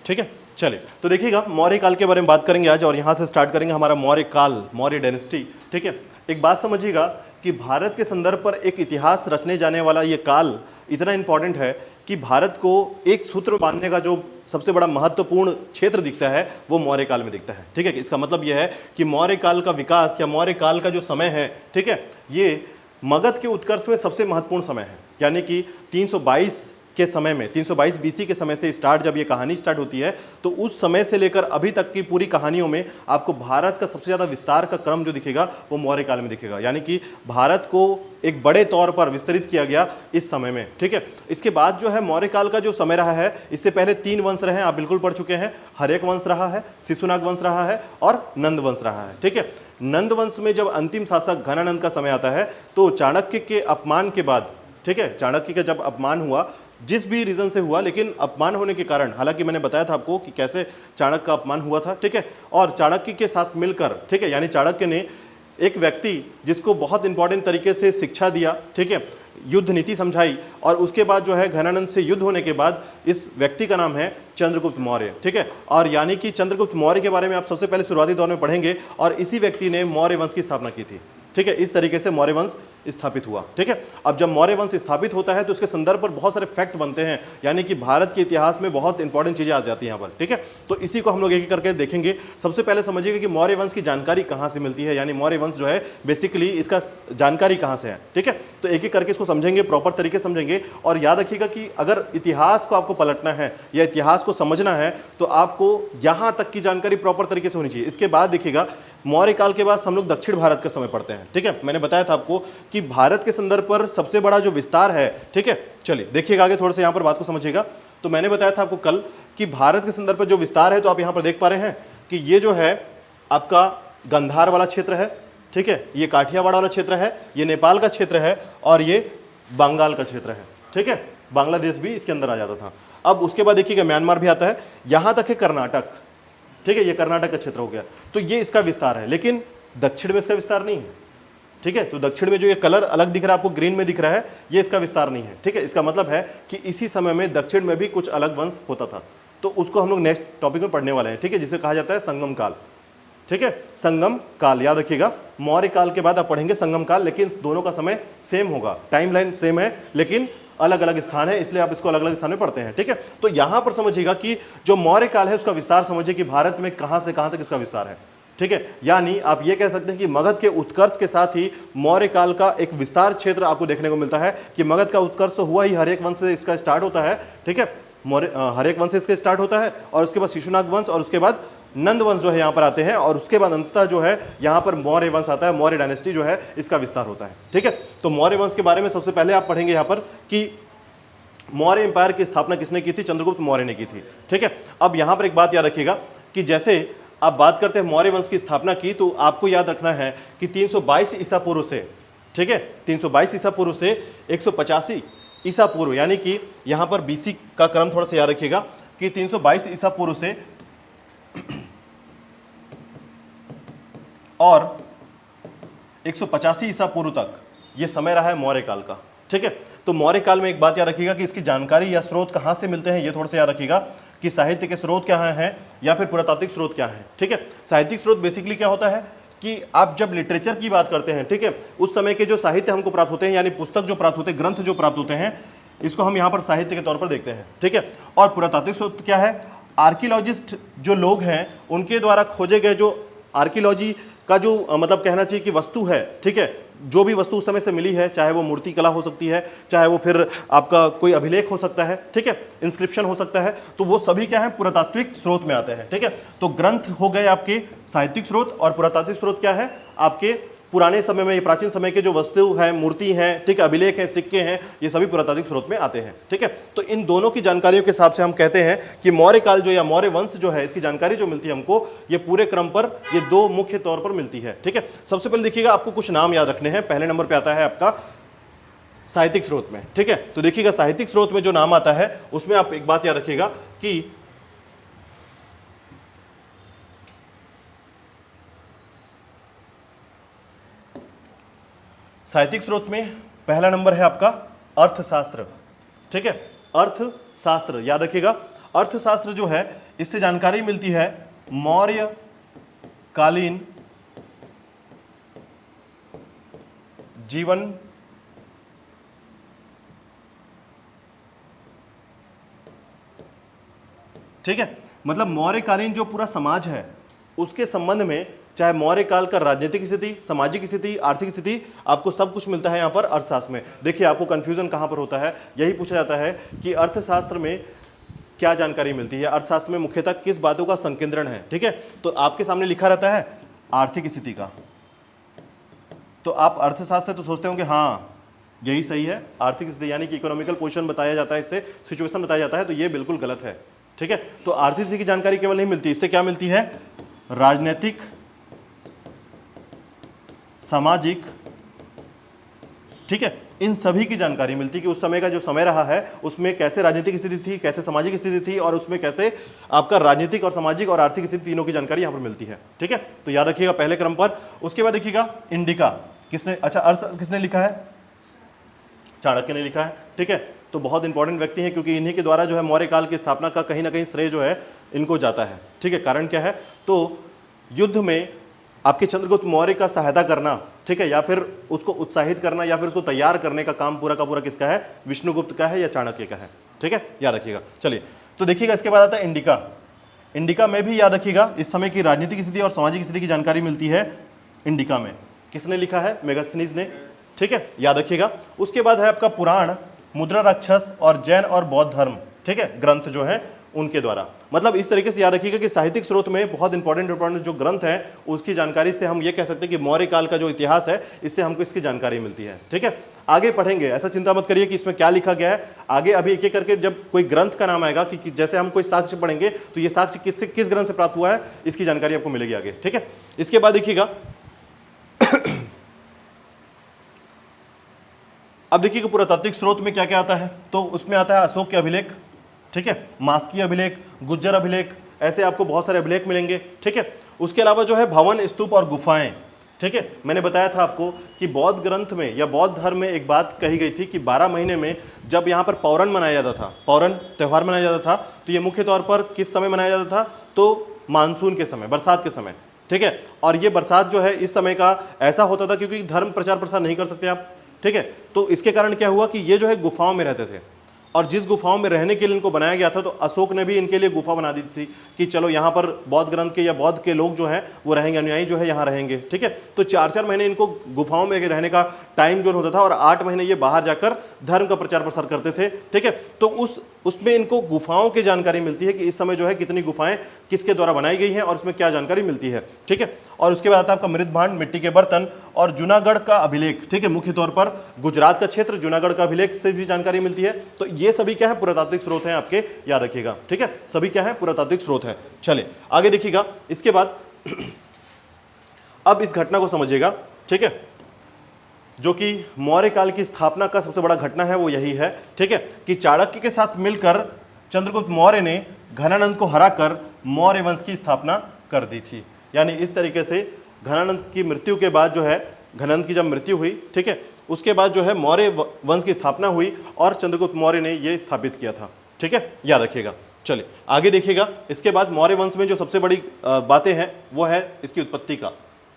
ठीक है, चलिए तो देखिएगा मौर्य काल के बारे में बात करेंगे आज, और यहाँ से स्टार्ट करेंगे हमारा मौर्य काल, मौर्य डायनेस्टी। ठीक है, एक बात समझिएगा कि भारत के संदर्भ पर एक इतिहास रचने जाने वाला ये काल इतना इंपॉर्टेंट है कि भारत को एक सूत्र में बांधने का जो सबसे बड़ा महत्वपूर्ण क्षेत्र दिखता है वो मौर्य काल में दिखता है। ठीक है, इसका मतलब यह है कि मौर्य काल का विकास या मौर्य काल का जो समय है, ठीक है, ये मगध के उत्कर्ष में सबसे महत्वपूर्ण समय है। यानी कि 322 के समय में, 322 बीसी के समय से स्टार्ट जब ये कहानी स्टार्ट होती है, तो उस समय से लेकर अभी तक की पूरी कहानियों में आपको भारत का सबसे ज़्यादा विस्तार का क्रम जो दिखेगा वो मौर्य काल में दिखेगा। यानी कि भारत को एक बड़े तौर पर विस्तरित किया गया इस समय में। ठीक है, इसके बाद जो है मौर्य काल का जो समय रहा है, इससे पहले 3 वंश रहे हैं, आप बिल्कुल पढ़ चुके हैं। हर्यक वंश रहा है, शिशुनाग वंश रहा है और नंद वंश रहा है। ठीक है, नंद वंश में जब अंतिम शासक घनानंद का समय आता है तो चाणक्य के अपमान के बाद, ठीक है, चाणक्य का जब अपमान हुआ, जिस भी रीजन से हुआ, लेकिन अपमान होने के कारण, हालांकि मैंने बताया था आपको कि कैसे चाणक्य का अपमान हुआ था। ठीक है, और चाणक्य के साथ मिलकर, ठीक है, यानी चाणक्य ने एक व्यक्ति जिसको बहुत इंपॉर्टेंट तरीके से शिक्षा दिया, ठीक है, युद्ध नीति समझाई, और उसके बाद जो है घनानंद से युद्ध होने के बाद इस व्यक्ति का नाम है चंद्रगुप्त मौर्य। ठीक है, और यानी कि चंद्रगुप्त मौर्य के बारे में आप सबसे पहले शुरुआती दौर में पढ़ेंगे, और इसी व्यक्ति ने मौर्य वंश की स्थापना की थी। ठीक है, इस तरीके से मौर्य वंश स्थापित हुआ। ठीक है, अब जब मौर्य वंश स्थापित होता है तो उसके संदर्भ पर बहुत सारे फैक्ट बनते हैं, यानी कि भारत के इतिहास में बहुत इंपॉर्टेंट चीजें आ जाती हैं यहाँ पर। ठीक है, तो इसी को हम लोग एक एक करके देखेंगे। सबसे पहले समझिएगा कि मौर्य वंश की जानकारी कहाँ से मिलती है, यानी मौर्य वंश जो है बेसिकली इसका जानकारी कहाँ से है। ठीक है, तो एक एक करके इसको समझेंगे, प्रॉपर तरीके समझेंगे। और याद रखिएगा कि अगर इतिहास को आपको पलटना है या इतिहास को समझना है तो आपको यहाँ तक की जानकारी प्रॉपर तरीके से होनी चाहिए। इसके बाद देखिएगा मौर्य काल के बाद हम लोग दक्षिण भारत का समय पढ़ते हैं। ठीक है, मैंने बताया था आपको कि भारत के संदर्भ पर सबसे बड़ा जो विस्तार है, ठीक है, चलिए देखिएगा आगे थोड़ा सा यहाँ पर बात को समझिएगा। तो मैंने बताया था आपको कल कि भारत के संदर्भ पर जो विस्तार है, तो आप यहाँ पर देख पा रहे हैं कि ये जो है आपका गंधार वाला क्षेत्र है, ठीक है, ये काठियावाड़ वाला क्षेत्र है, ये नेपाल का क्षेत्र है, और ये बंगाल का क्षेत्र है। ठीक है, बांग्लादेश भी इसके अंदर आ जाता था। अब उसके बाद देखिएगा म्यांमार भी आता है, यहां तक है कर्नाटक। ठीक है, ये कर्नाटक का क्षेत्र हो गया, तो ये इसका विस्तार है, लेकिन दक्षिण में इसका विस्तार नहीं है। ठीक है, तो दक्षिण में जो ये कलर अलग दिख रहा है आपको, ग्रीन में दिख रहा है, ये इसका विस्तार नहीं है। ठीक है, इसका मतलब है कि इसी समय में दक्षिण में भी कुछ अलग वंश होता था, तो उसको हम लोग नेक्स्ट टॉपिक में पढ़ने वाले हैं। ठीक है, जिसे कहा जाता है संगम काल। ठीक है, संगम काल याद रखिएगा, मौर्य काल के बाद आप पढ़ेंगे संगम काल, लेकिन दोनों का समय सेम होगा, टाइमलाइन सेम है, लेकिन अलग अलग स्थान है, इसलिए आप इसको अलग अलग स्थान में पढ़ते हैं। ठीक है, तो यहां पर समझिएगा कि जो मौर्य काल है उसका विस्तार समझिए कि भारत में कहां से कहां तक इसका विस्तार है। ठीक है, यानी आप ये कह सकते हैं कि मगध के उत्कर्ष के साथ ही मौर्य काल का एक विस्तार क्षेत्र आपको देखने को मिलता है कि मगध का उत्कर्ष तो हुआ ही, हर्यक वंश से इसका स्टार्ट होता है। ठीक है, हर्यक वंश से इसका स्टार्ट होता है, और उसके बाद शिशुनाग वंश, और उसके बाद नंद वंश जो है यहाँ पर आते हैं, और उसके बाद अंततः जो है यहाँ पर मौर्य वंश आता है, मौर्य डायनेस्टी जो है इसका विस्तार होता है। ठीक है, तो मौर्य वंश के बारे में सबसे पहले आप पढ़ेंगे यहाँ पर कि मौर्य एम्पायर की स्थापना किसने की थी, चंद्रगुप्त मौर्य ने की थी। ठीक है, अब यहाँ पर एक बात याद रखिएगा कि जैसे आप बात करते हैं मौर्य वंश की स्थापना की, तो आपको याद रखना है कि 322 ईसा पूर्व से, ठीक है, 322 ईसा पूर्व से 185 ईसा पूर्व, यानी कि यहाँ पर बीसी का क्रम थोड़ा सा याद रखिएगा कि 322 ईसा पूर्व से और 185 ईसा पूर्व तक ये समय रहा है मौर्य काल का। ठीक है, तो मौर्य काल में एक बात याद रखिएगा कि इसकी जानकारी या स्रोत कहां से मिलते हैं, ये थोड़ा सा याद रखिएगा कि साहित्य के स्रोत क्या हैं या फिर पुरातात्विक स्रोत क्या हैं। ठीक है, साहित्यिक स्रोत बेसिकली क्या होता है कि आप जब लिटरेचर की बात करते हैं, ठीक है, उस समय के जो साहित्य हमको प्राप्त होते हैं, यानी पुस्तक जो प्राप्त होते हैं, ग्रंथ जो प्राप्त होते हैं, इसको हम यहाँ पर साहित्य के तौर पर देखते हैं। ठीक है, और पुरातात्विक स्रोत क्या है, आर्कियोलॉजिस्ट जो लोग हैं उनके द्वारा खोजे गए जो आर्कियोलॉजी का जो मतलब कहना चाहिए कि वस्तु है, ठीक है, जो भी वस्तु उस समय से मिली है, चाहे वो मूर्ति कला हो सकती है, चाहे वो फिर आपका कोई अभिलेख हो सकता है, ठीक है, इंस्क्रिप्शन हो सकता है, तो वो सभी क्या है, पुरातात्विक स्रोत में आते हैं। ठीक है, तो ग्रंथ हो गए आपके साहित्यिक स्रोत, और पुरातात्विक स्रोत क्या है, आपके पुराने समय में, प्राचीन समय के जो वस्तु है, मूर्ति है, ठीक है, अभिलेख है, सिक्के हैं, ये सभी पुरातात्विक स्रोत में आते हैं। ठीक है, तो इन दोनों की जानकारियों के हिसाब से हम कहते हैं कि मौर्य काल जो या मौर्य वंश जो है, इसकी जानकारी जो मिलती है हमको, ये पूरे क्रम पर ये दो मुख्य तौर पर मिलती है। ठीक है, सबसे पहले देखिएगा आपको कुछ नाम याद रखने हैं। पहले नंबर पे आता है आपका साहित्यिक स्रोत में। ठीक है, तो देखिएगा साहित्यिक स्रोत में जो नाम आता है उसमें आप एक बात याद रखिएगा कि साहित्यिक स्रोत में पहला नंबर है आपका अर्थशास्त्र। ठीक है, अर्थशास्त्र याद रखिएगा, अर्थशास्त्र जो है इससे जानकारी मिलती है मौर्य कालीन जीवन ठीक है। मतलब मौर्यकालीन जो पूरा समाज है उसके संबंध में, चाहे मौर्य काल का राजनीतिक स्थिति, सामाजिक स्थिति, आर्थिक स्थिति, आपको सब कुछ मिलता है यहाँ पर अर्थशास्त्र में। देखिए आपको कंफ्यूजन कहाँ पर होता है, यही पूछा जाता है कि अर्थशास्त्र में क्या जानकारी मिलती है, अर्थशास्त्र में मुख्यतः किस बातों का संकेंद्रण है। ठीक है, तो आपके सामने लिखा रहता है आर्थिक स्थिति का, तो आप अर्थशास्त्र तो सोचते होंगे हाँ यही सही है, आर्थिक स्थिति यानी कि इकोनॉमिकल पोजीशन बताया जाता है, इससे सिचुएशन बताया जाता है, तो ये बिल्कुल गलत है। ठीक है, तो आर्थिक स्थिति की जानकारी केवल नहीं मिलती, इससे क्या मिलती है, राजनीतिक, सामाजिक, ठीक है, इन सभी की जानकारी मिलती है कि उस समय का जो समय रहा है उसमें कैसे राजनीतिक स्थिति थी, कैसे सामाजिक स्थिति थी, और उसमें कैसे आपका राजनीतिक और सामाजिक और आर्थिक स्थिति तीनों की जानकारी यहां पर मिलती है। ठीक है, तो याद रखिएगा पहले क्रम पर। उसके बाद देखिएगा इंडिका, किसने, अच्छा अर्थ किसने लिखा है, चाणक्य ने लिखा है। ठीक है, तो बहुत इंपॉर्टेंट व्यक्ति हैं क्योंकि इन्हीं के द्वारा जो है मौर्य काल की स्थापना का कहीं ना कहीं श्रेय जो है इनको जाता है। ठीक है, कारण क्या है, तो युद्ध में आपके चंद्रगुप्त मौर्य का सहायता करना, ठीक है, या फिर उसको उत्साहित करना या फिर उसको तैयार करने का काम पूरा का पूरा किसका है, विष्णुगुप्त का है या चाणक्य का है। ठीक है, याद रखिएगा। चलिए तो देखिएगा इसके बाद आता है इंडिका। इंडिका में भी याद रखिएगा इस समय की राजनीतिक स्थिति और सामाजिक स्थिति की जानकारी मिलती है इंडिका में। किसने लिखा है, मेगास्थनीज ने। ठीक है, याद रखिएगा। उसके बाद है आपका पुराण, मुद्रा राक्षस और जैन और बौद्ध धर्म, ठीक है, ग्रंथ जो है उनके द्वारा। मतलब इस तरीके से याद रखिएगा कि साहित्यिक स्रोत में बहुत इंपॉर्टेंट जो ग्रंथ है उसकी जानकारी से हम ये कह सकते हैं कि मौर्य काल का जो इतिहास है इससे हमको इसकी जानकारी मिलती है। ठीक है, आगे पढ़ेंगे, ऐसा चिंता मत करिए कि इसमें क्या लिखा गया है, आगे अभी एक एक करके जब कोई ग्रंथ का नाम आएगा कि जैसे हम कोई साक्ष्य पढ़ेंगे तो ये साक्ष्य किस ग्रंथ से प्राप्त हुआ है इसकी जानकारी आपको मिलेगी आगे। ठीक है, इसके बाद देखिएगा अब देखिए कि पुरातात्विक स्रोत में क्या क्या आता है, तो उसमें आता है अशोक के अभिलेख, ठीक है, मास्की अभिलेख, गुज्जर अभिलेख, ऐसे आपको बहुत सारे अभिलेख मिलेंगे। ठीक है, उसके अलावा जो है भवन, स्तूप और गुफाएं। ठीक है, मैंने बताया था आपको कि बौद्ध ग्रंथ में या बौद्ध धर्म में एक बात कही गई थी कि 12 महीने में जब यहाँ पर पौरन मनाया जाता था, पौरन त्यौहार मनाया जाता था, तो ये मुख्य तौर पर किस समय मनाया जाता था, तो मानसून के समय, बरसात के समय। ठीक है, और ये बरसात जो है इस समय का ऐसा होता था क्योंकि धर्म प्रचार प्रसार नहीं कर सकते आप। ठीक है, तो इसके कारण क्या हुआ कि ये जो है गुफाओं में रहते थे, और जिस गुफाओं में रहने के लिए इनको बनाया गया था, तो अशोक ने भी इनके लिए गुफा बना दी थी कि चलो यहाँ पर बौद्ध ग्रंथ के या बौद्ध के लोग जो हैं वो रहेंगे, अनुयायी जो है यहाँ रहेंगे। ठीक है, तो 4-4 महीने इनको गुफाओं में रहने का टाइम जो होता था, और 8 महीने ये बाहर जाकर धर्म का प्रचार प्रसार करते थे। ठीक है, तो उसमें इनको गुफाओं की जानकारी मिलती है कि इस समय जो है कितनी गुफाएं किसके द्वारा बनाई गई हैं और उसमें क्या जानकारी मिलती है। ठीक है, और उसके बाद आता है आपका मृत भांड, मिट्टी के बर्तन और जूनागढ़ का अभिलेख। ठीक है, मुख्य तौर पर गुजरात का क्षेत्र, जूनागढ़ का अभिलेख से भी जानकारी मिलती है। तो ये सभी क्या है, पुरातात्विक स्रोत हैं आपके, याद रखिएगा। ठीक है, सभी क्या है, पुरातात्विक स्रोत है। चलिए आगे देखिएगा इसके बाद अब इस घटना को समझिएगा। ठीक है, जो कि मौर्य काल की स्थापना का सबसे बड़ा घटना है वो यही है। ठीक है, कि चाणक्य के साथ मिलकर चंद्रगुप्त मौर्य ने घनानंद को हराकर मौर्य वंश की स्थापना कर दी थी। यानी इस तरीके से घनानंद की मृत्यु के बाद जो है, घनानंद की जब मृत्यु हुई, ठीक है, उसके बाद जो है मौर्य वंश की स्थापना हुई और चंद्रगुप्त मौर्य ने ये स्थापित किया था। ठीक है, याद रखिएगा। चलिए आगे देखिएगा इसके बाद मौर्य वंश में जो सबसे बड़ी बातें हैं वो है इसकी उत्पत्ति का।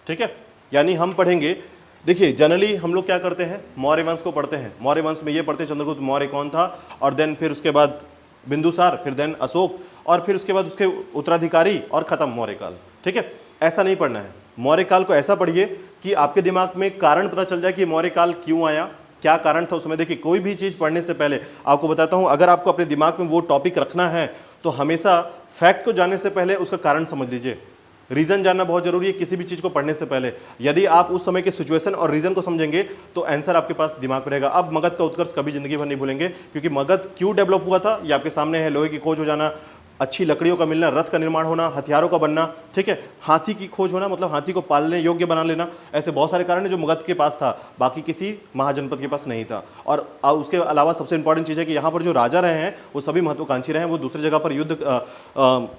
ठीक है, यानी हम पढ़ेंगे, देखिए जनरली हम लोग क्या करते हैं, मौर्य वंश को पढ़ते हैं, मौर्य वंश में ये पढ़ते हैं चंद्रगुप्त मौर्य कौन था, और देन फिर उसके बाद बिंदुसार, फिर देन अशोक, और फिर उसके बाद उसके उत्तराधिकारी और खत्म मौर्य काल। ठीक है, ऐसा नहीं पढ़ना है। मौर्य काल को ऐसा पढ़िए कि आपके दिमाग में कारण पता चल जाए कि मौर्य काल क्यों आया, क्या कारण था उसमें। देखिए कोई भी चीज़ पढ़ने से पहले आपको बताता हूँ, अगर आपको अपने दिमाग में वो टॉपिक रखना है तो हमेशा फैक्ट को जानने से पहले उसका कारण समझ लीजिए। रीजन जानना बहुत जरूरी है किसी भी चीज़ को पढ़ने से पहले। यदि आप उस समय के सिचुएशन और रीजन को समझेंगे तो आंसर आपके पास दिमाग में रहेगा। अब मगध का उत्कर्ष कभी जिंदगी भर नहीं भूलेंगे, क्योंकि मगध क्यों डेवलप हुआ था ये आपके सामने है। लोहे की खोज हो जाना, अच्छी लकड़ियों का मिलना, रथ का निर्माण होना, हथियारों का बनना, ठीक है, हाथी की खोज होना, मतलब हाथी को पालने योग्य बना लेना, ऐसे बहुत सारे कारण है जो मगध के पास था, बाकी किसी महाजनपद के पास नहीं था। और उसके अलावा सबसे इंपॉर्टेंट चीज़ है कि यहाँ पर जो राजा रहे हैं वो सभी महत्वाकांक्षी रहे हैं, वो दूसरी जगह पर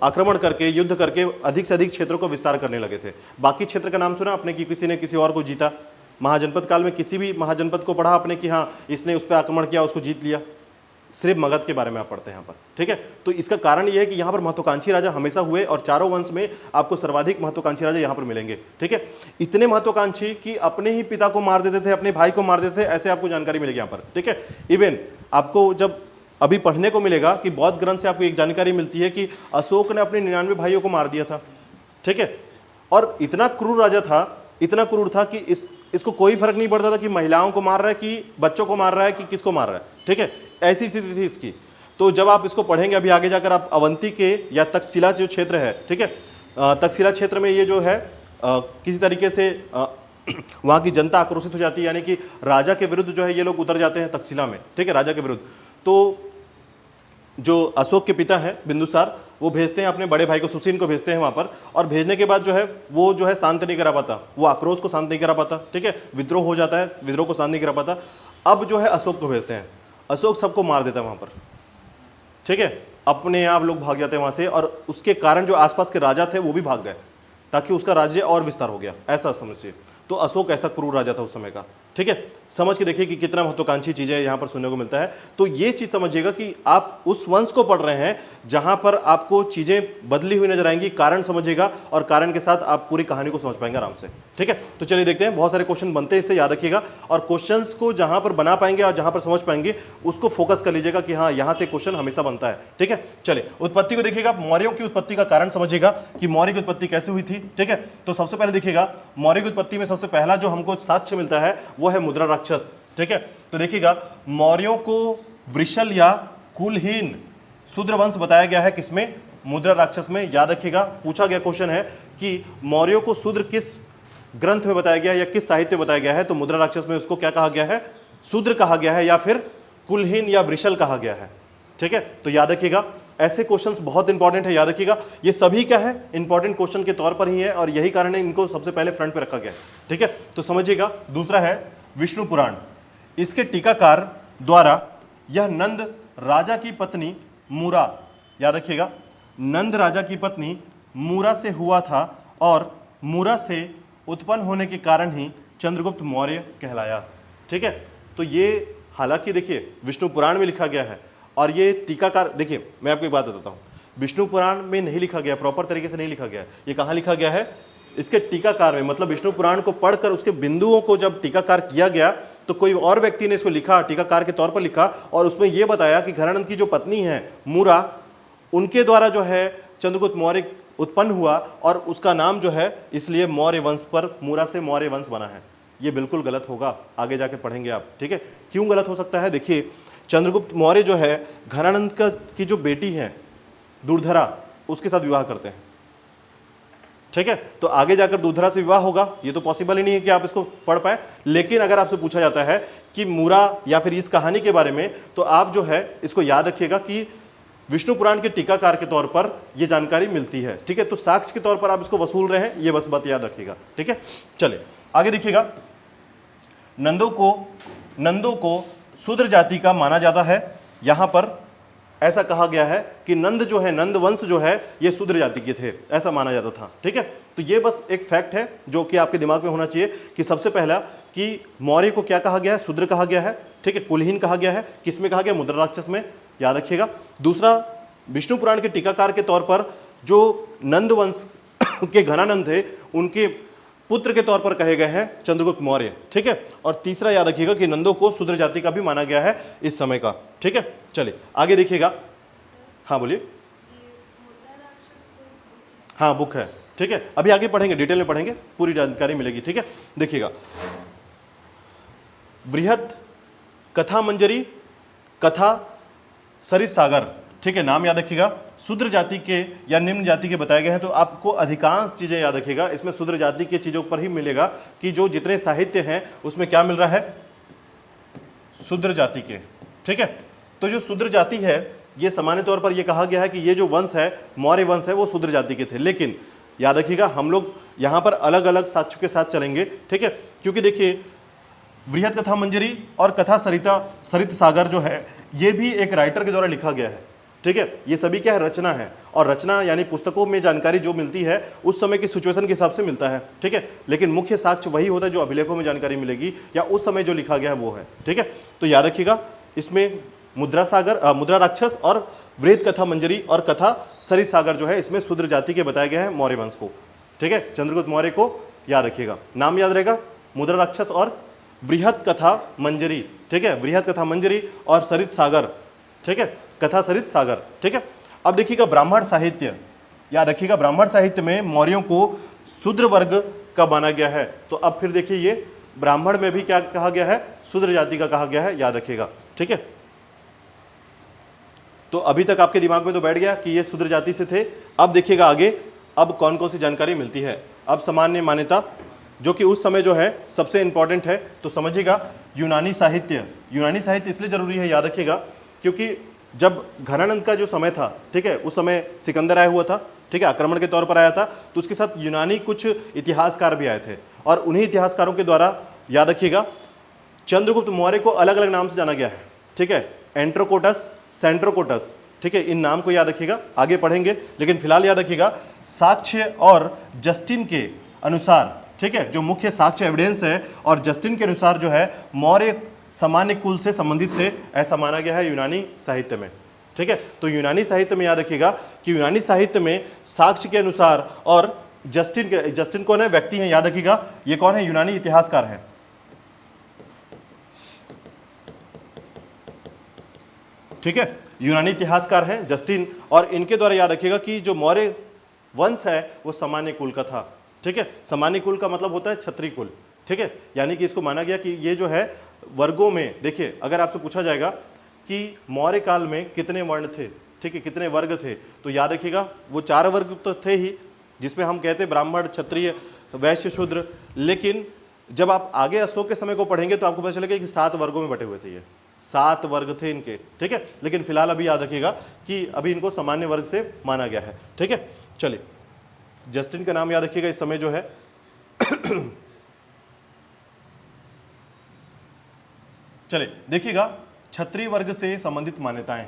आक्रमण करके, युद्ध करके अधिक से अधिक क्षेत्रों को विस्तार करने लगे थे। बाकी क्षेत्र का नाम सुना आपने कि किसी ने किसी और को जीता? महाजनपद काल में किसी भी महाजनपद को पढ़ा आपने कि हाँ इसने उस पर आक्रमण किया, उसको जीत लिया? सिर्फ मगध के बारे में आप पढ़ते हैं यहाँ पर, ठीक है। तो इसका कारण यह है कि यहाँ पर महत्वाकांक्षी राजा हमेशा हुए और चारों वंश में आपको सर्वाधिक महत्वाकांक्षी राजा यहाँ पर मिलेंगे, ठीक है। इतने महत्वाकांक्षी कि अपने ही पिता को मार देते थे, अपने भाई को मार देते थे, ऐसे आपको जानकारी मिलेगी यहाँ पर, ठीक है। इवन आपको जब अभी पढ़ने को मिलेगा कि बौद्ध ग्रंथ से आपको एक जानकारी मिलती है कि अशोक ने अपने 99 भाइयों को मार दिया था, ठीक है। और इतना क्रूर राजा था, इतना क्रूर था कि इसको कोई फर्क नहीं पड़ता था कि महिलाओं को मार रहा है कि बच्चों को मार रहा है कि किसको मार रहा है, ठीक है। ऐसी स्थिति थी इसकी। तो जब आप इसको पढ़ेंगे अभी आगे जाकर, आप अवंती के या तक्षशिला जो क्षेत्र है, ठीक है, तक्षशिला क्षेत्र में ये जो है किसी तरीके से वहाँ की जनता आक्रोशित हो जाती है, यानी कि राजा के विरुद्ध जो है ये लोग उतर जाते हैं तक्षशिला में, ठीक है, राजा के विरुद्ध। तो जो अशोक के पिता हैं बिंदुसार, वो भेजते हैं अपने बड़े भाई को, सुसीन को भेजते हैं वहाँ पर, और भेजने के बाद जो है वो जो है शांत नहीं करा पाता, वो आक्रोश को शांत नहीं करा पाता, ठीक है, विद्रोह हो जाता है, विद्रोह को शांत नहीं करा पाता। अब जो है अशोक को भेजते हैं, अशोक सबको मार देता है वहाँ पर, ठीक है। अपने आप लोग भाग जाते हैं वहाँ से, और उसके कारण जो आसपास के राजा थे वो भी भाग गए, ताकि उसका राज्य और विस्तार हो गया, ऐसा समझिए। तो अशोक ऐसा क्रूर राजा था उस समय का, ठीक है। समझ के देखिए कि कितना महत्वाकांक्षी चीजें यहाँ पर सुनने को मिलता है। तो ये चीज समझिएगा कि आप उस वंश को पढ़ रहे हैं जहां पर आपको चीजें बदली हुई नजर आएंगी, कारण समझिएगा, और कारण के साथ आप पूरी कहानी को समझ पाएंगे आराम से, ठीक है। तो चलिए देखते हैं, बहुत सारे क्वेश्चन बनते हैं, इससे याद रखिएगा, और क्वेश्चंस को जहां पर बना पाएंगे और जहां पर समझ पाएंगे उसको फोकस कर लीजिएगा कि हाँ यहाँ से क्वेश्चन हमेशा बनता है, ठीक है। चलिए उत्पत्ति को देखिएगा, मौर्यों की उत्पत्ति का कारण समझिएगा कि मौर्य की उत्पत्ति कैसे हुई थी, ठीक है। तो सबसे पहले देखिएगा, मौर्य की उत्पत्ति में सबसे पहला जो हमको साक्ष्य मिलता है वो है मुद्रा राक्षस, ठीक है। तो देखिएगा, मौर्यों को वृषल या कुलहीन शूद्र वंश बताया गया है किसमें? मुद्रा राक्षस में। याद रखिएगा, पूछा गया क्वेश्चन है कि मौर्यों को शूद्र किस ग्रंथ में बताया गया है या किस साहित्य में बताया गया है? तो मुद्रा राक्षस में उसको क्या कहा गया है? शूद्र कहा गया है, या फिर कुलहीन या वृषल कहा गया है, ठीक है। तो याद रखिएगा, ऐसे क्वेश्चंस बहुत इंपॉर्टेंट है, याद रखिएगा। ये सभी क्या है? इंपॉर्टेंट क्वेश्चन के तौर पर ही है, और यही कारण है इनको सबसे पहले फ्रंट पे रखा गया है, ठीक है। तो समझिएगा, दूसरा है विष्णु पुराण। इसके टीकाकार द्वारा यह नंद राजा की पत्नी मूरा, याद रखिएगा, नंद राजा की पत्नी मूरा से हुआ था, और मूरा से उत्पन्न होने के कारण ही चंद्रगुप्त मौर्य कहलाया, ठीक है। तो ये हालांकि देखिए विष्णु पुराण में लिखा गया है, और ये टीकाकार, देखिए मैं आपको एक बात बताता हूँ, विष्णु पुराण में नहीं लिखा गया, प्रॉपर तरीके से नहीं लिखा गया है। ये कहाँ लिखा गया है? इसके टीकाकार में, मतलब विष्णु पुराण को पढ़कर उसके बिंदुओं को जब टीकाकार किया गया तो कोई और व्यक्ति ने इसको लिखा, टीकाकार के तौर पर लिखा, और उसमें यह बताया कि घरानंद की जो पत्नी है मूरा, उनके द्वारा जो है चंद्रगुप्त मौर्य उत्पन्न हुआ, और उसका नाम जो है इसलिए मौर्य वंश पर मूरा से मौर्य वंश बना है। ये बिल्कुल गलत होगा, आगे जाके पढ़ेंगे आप, ठीक है। क्यों गलत हो सकता है? देखिए, चंद्रगुप्त मौर्य जो है घरानंद की जो बेटी है दूरधरा, उसके साथ विवाह करते हैं, ठीक है। तो आगे जाकर दूरधरा से विवाह होगा, ये तो पॉसिबल ही नहीं है कि आप इसको पढ़ पाए। लेकिन अगर आपसे पूछा जाता है कि मूरा या फिर इस कहानी के बारे में, तो आप जो है इसको याद रखिएगा कि विष्णु पुराण के टीकाकार के तौर पर यह जानकारी मिलती है, ठीक है। तो साक्ष्य के तौर पर आप इसको वसूल रहे हैं, ये बस बात याद रखिएगा, ठीक है। चलिए आगे देखिएगा, नंदों को शूद्र जाति का माना जाता है। यहां पर ऐसा कहा गया है कि नंद जो है, नंद वंश जो है, ये शूद्र जाति के थे, ऐसा माना जाता था, ठीक है। तो ये बस एक फैक्ट है जो कि आपके दिमाग में होना चाहिए कि सबसे पहला कि मौर्य को क्या कहा गया है? शूद्र कहा गया है, ठीक है। कुलहीन कहा गया है, किसमें कहा गया? मुद्रा राक्षस में, याद रखिएगा। दूसरा, विष्णु पुराण के टीकाकार के तौर पर जो नंद वंश के घनानंद थे, उनके पुत्र के तौर पर कहे गए हैं चंद्रगुप्त मौर्य, ठीक है। और तीसरा याद रखिएगा कि नंदों को शूद्र जाति का भी माना गया है इस समय का, ठीक है। चलिए आगे देखिएगा, हाँ बोलिए। हाँ बुक है, ठीक है, अभी आगे पढ़ेंगे, डिटेल में पढ़ेंगे, पूरी जानकारी मिलेगी, ठीक है। देखिएगा, बृहद कथा मंजरी, कथा सरित सागर, ठीक है, नाम याद रखिएगा। शूद्र जाति के या निम्न जाति के बताए गए हैं, तो आपको अधिकांश चीजें याद रखिएगा, इसमें शूद्र जाति के चीजों पर ही मिलेगा कि जो जितने साहित्य हैं उसमें क्या मिल रहा है? शूद्र जाति के, ठीक है। तो जो शूद्र जाति है, ये सामान्य तौर पर यह कहा गया है कि ये जो वंश है, मौर्य वंश है, वो शूद्र जाति के थे। लेकिन याद रखिएगा, हम लोग यहां पर अलग अलग साक्ष्यों के साथ चलेंगे, ठीक है। क्योंकि देखिए, बृहद कथा मंजरी और कथा सरित सागर जो है, ये भी एक राइटर के द्वारा लिखा गया है, ठीक है। ये सभी क्या है? रचना है, और रचना यानी पुस्तकों में जानकारी जो मिलती है उस समय की सिचुएशन के हिसाब से मिलता है, ठीक है। लेकिन मुख्य साक्ष्य वही होता है जो अभिलेखों में जानकारी मिलेगी या उस समय जो लिखा गया है वो है, ठीक है। तो याद रखिएगा, इसमें मुद्रा सागर, मुद्रा राक्षस और वृहत कथा मंजरी और कथा सरित सागर जो है इसमें शूद्र जाति के बताए गए हैं मौर्य वंश को। ठीक है, चंद्रगुप्त मौर्य को याद रखिएगा, नाम याद रहेगा, मुद्रा राक्षस और वृहत कथा मंजरी। ठीक है, वृहत कथा मंजरी और सरित सागर। ठीक है, कथा सरित सागर। ठीक है, अब देखिएगा ब्राह्मण साहित्य, याद रखिएगा ब्राह्मण साहित्य में मौर्यों को शूद्र वर्ग का माना गया है। तो अब फिर देखिए ये ब्राह्मण में भी क्या कहा गया है, शूद्र जाति का कहा गया है, याद रखिएगा। ठीक है, तो अभी तक आपके दिमाग में तो बैठ गया कि ये शूद्र जाति से थे। अब देखिएगा आगे अब कौन कौन सी जानकारी मिलती है। अब सामान्य मान्यता जो कि उस समय जो है सबसे इंपॉर्टेंट है, तो समझिएगा यूनानी साहित्य। यूनानी साहित्य इसलिए जरूरी है, याद रखिएगा, क्योंकि जब घनानंद का जो समय था, ठीक है, उस समय सिकंदर आया हुआ था, ठीक है, आक्रमण के तौर पर आया था, तो उसके साथ यूनानी कुछ इतिहासकार भी आए थे और उन्हीं इतिहासकारों के द्वारा, याद रखिएगा, चंद्रगुप्त मौर्य को अलग अलग नाम से जाना गया है। ठीक है, एंट्रोकोटस, सेंट्रोकोटस। ठीक है, इन नाम को याद रखिएगा, आगे पढ़ेंगे, लेकिन फिलहाल याद रखिएगा साक्ष्य और जस्टिन के अनुसार, ठीक है, जो मुख्य साक्ष्य एविडेंस है और जस्टिन के अनुसार जो है मौर्य सामान्य कुल से संबंधित थे, ऐसा माना गया है यूनानी साहित्य में। ठीक है, तो यूनानी साहित्य में याद रखिएगा कि यूनानी साहित्य में साक्ष्य के अनुसार और जस्टिन कौन है, व्यक्ति हैं, याद रखिएगा, ये कौन है, यूनानी इतिहासकार हैं। ठीक है, यूनानी इतिहासकार हैं जस्टिन, और इनके द्वारा याद रखिएगा कि जो मौर्य वंश है वो सामान्य कुल का था। ठीक है, सामान्य कुल का मतलब होता है क्षत्रिय कुल। ठीक है, यानी कि इसको माना गया कि ये जो है वर्गों में, देखिए अगर आपसे पूछा जाएगा कि मौर्य काल में कितने वर्ण थे, ठीक है, कितने वर्ग थे, तो याद रखिएगा वो 4 वर्ग तो थे ही, जिसमें हम कहते हैं ब्राह्मण, क्षत्रिय, वैश्य, शूद्र। लेकिन जब आप आगे अशोक के समय को पढ़ेंगे तो आपको पता चलेगा कि 7 वर्गों में बटे हुए थे, ये 7 वर्ग थे इनके। ठीक है, लेकिन फिलहाल अभी याद रखिएगा कि अभी इनको सामान्य वर्ग से माना गया है। ठीक है, चलिए जस्टिन का नाम याद रखिएगा इस समय जो है चलिए देखिएगा क्षत्रिय वर्ग से संबंधित मान्यताएं।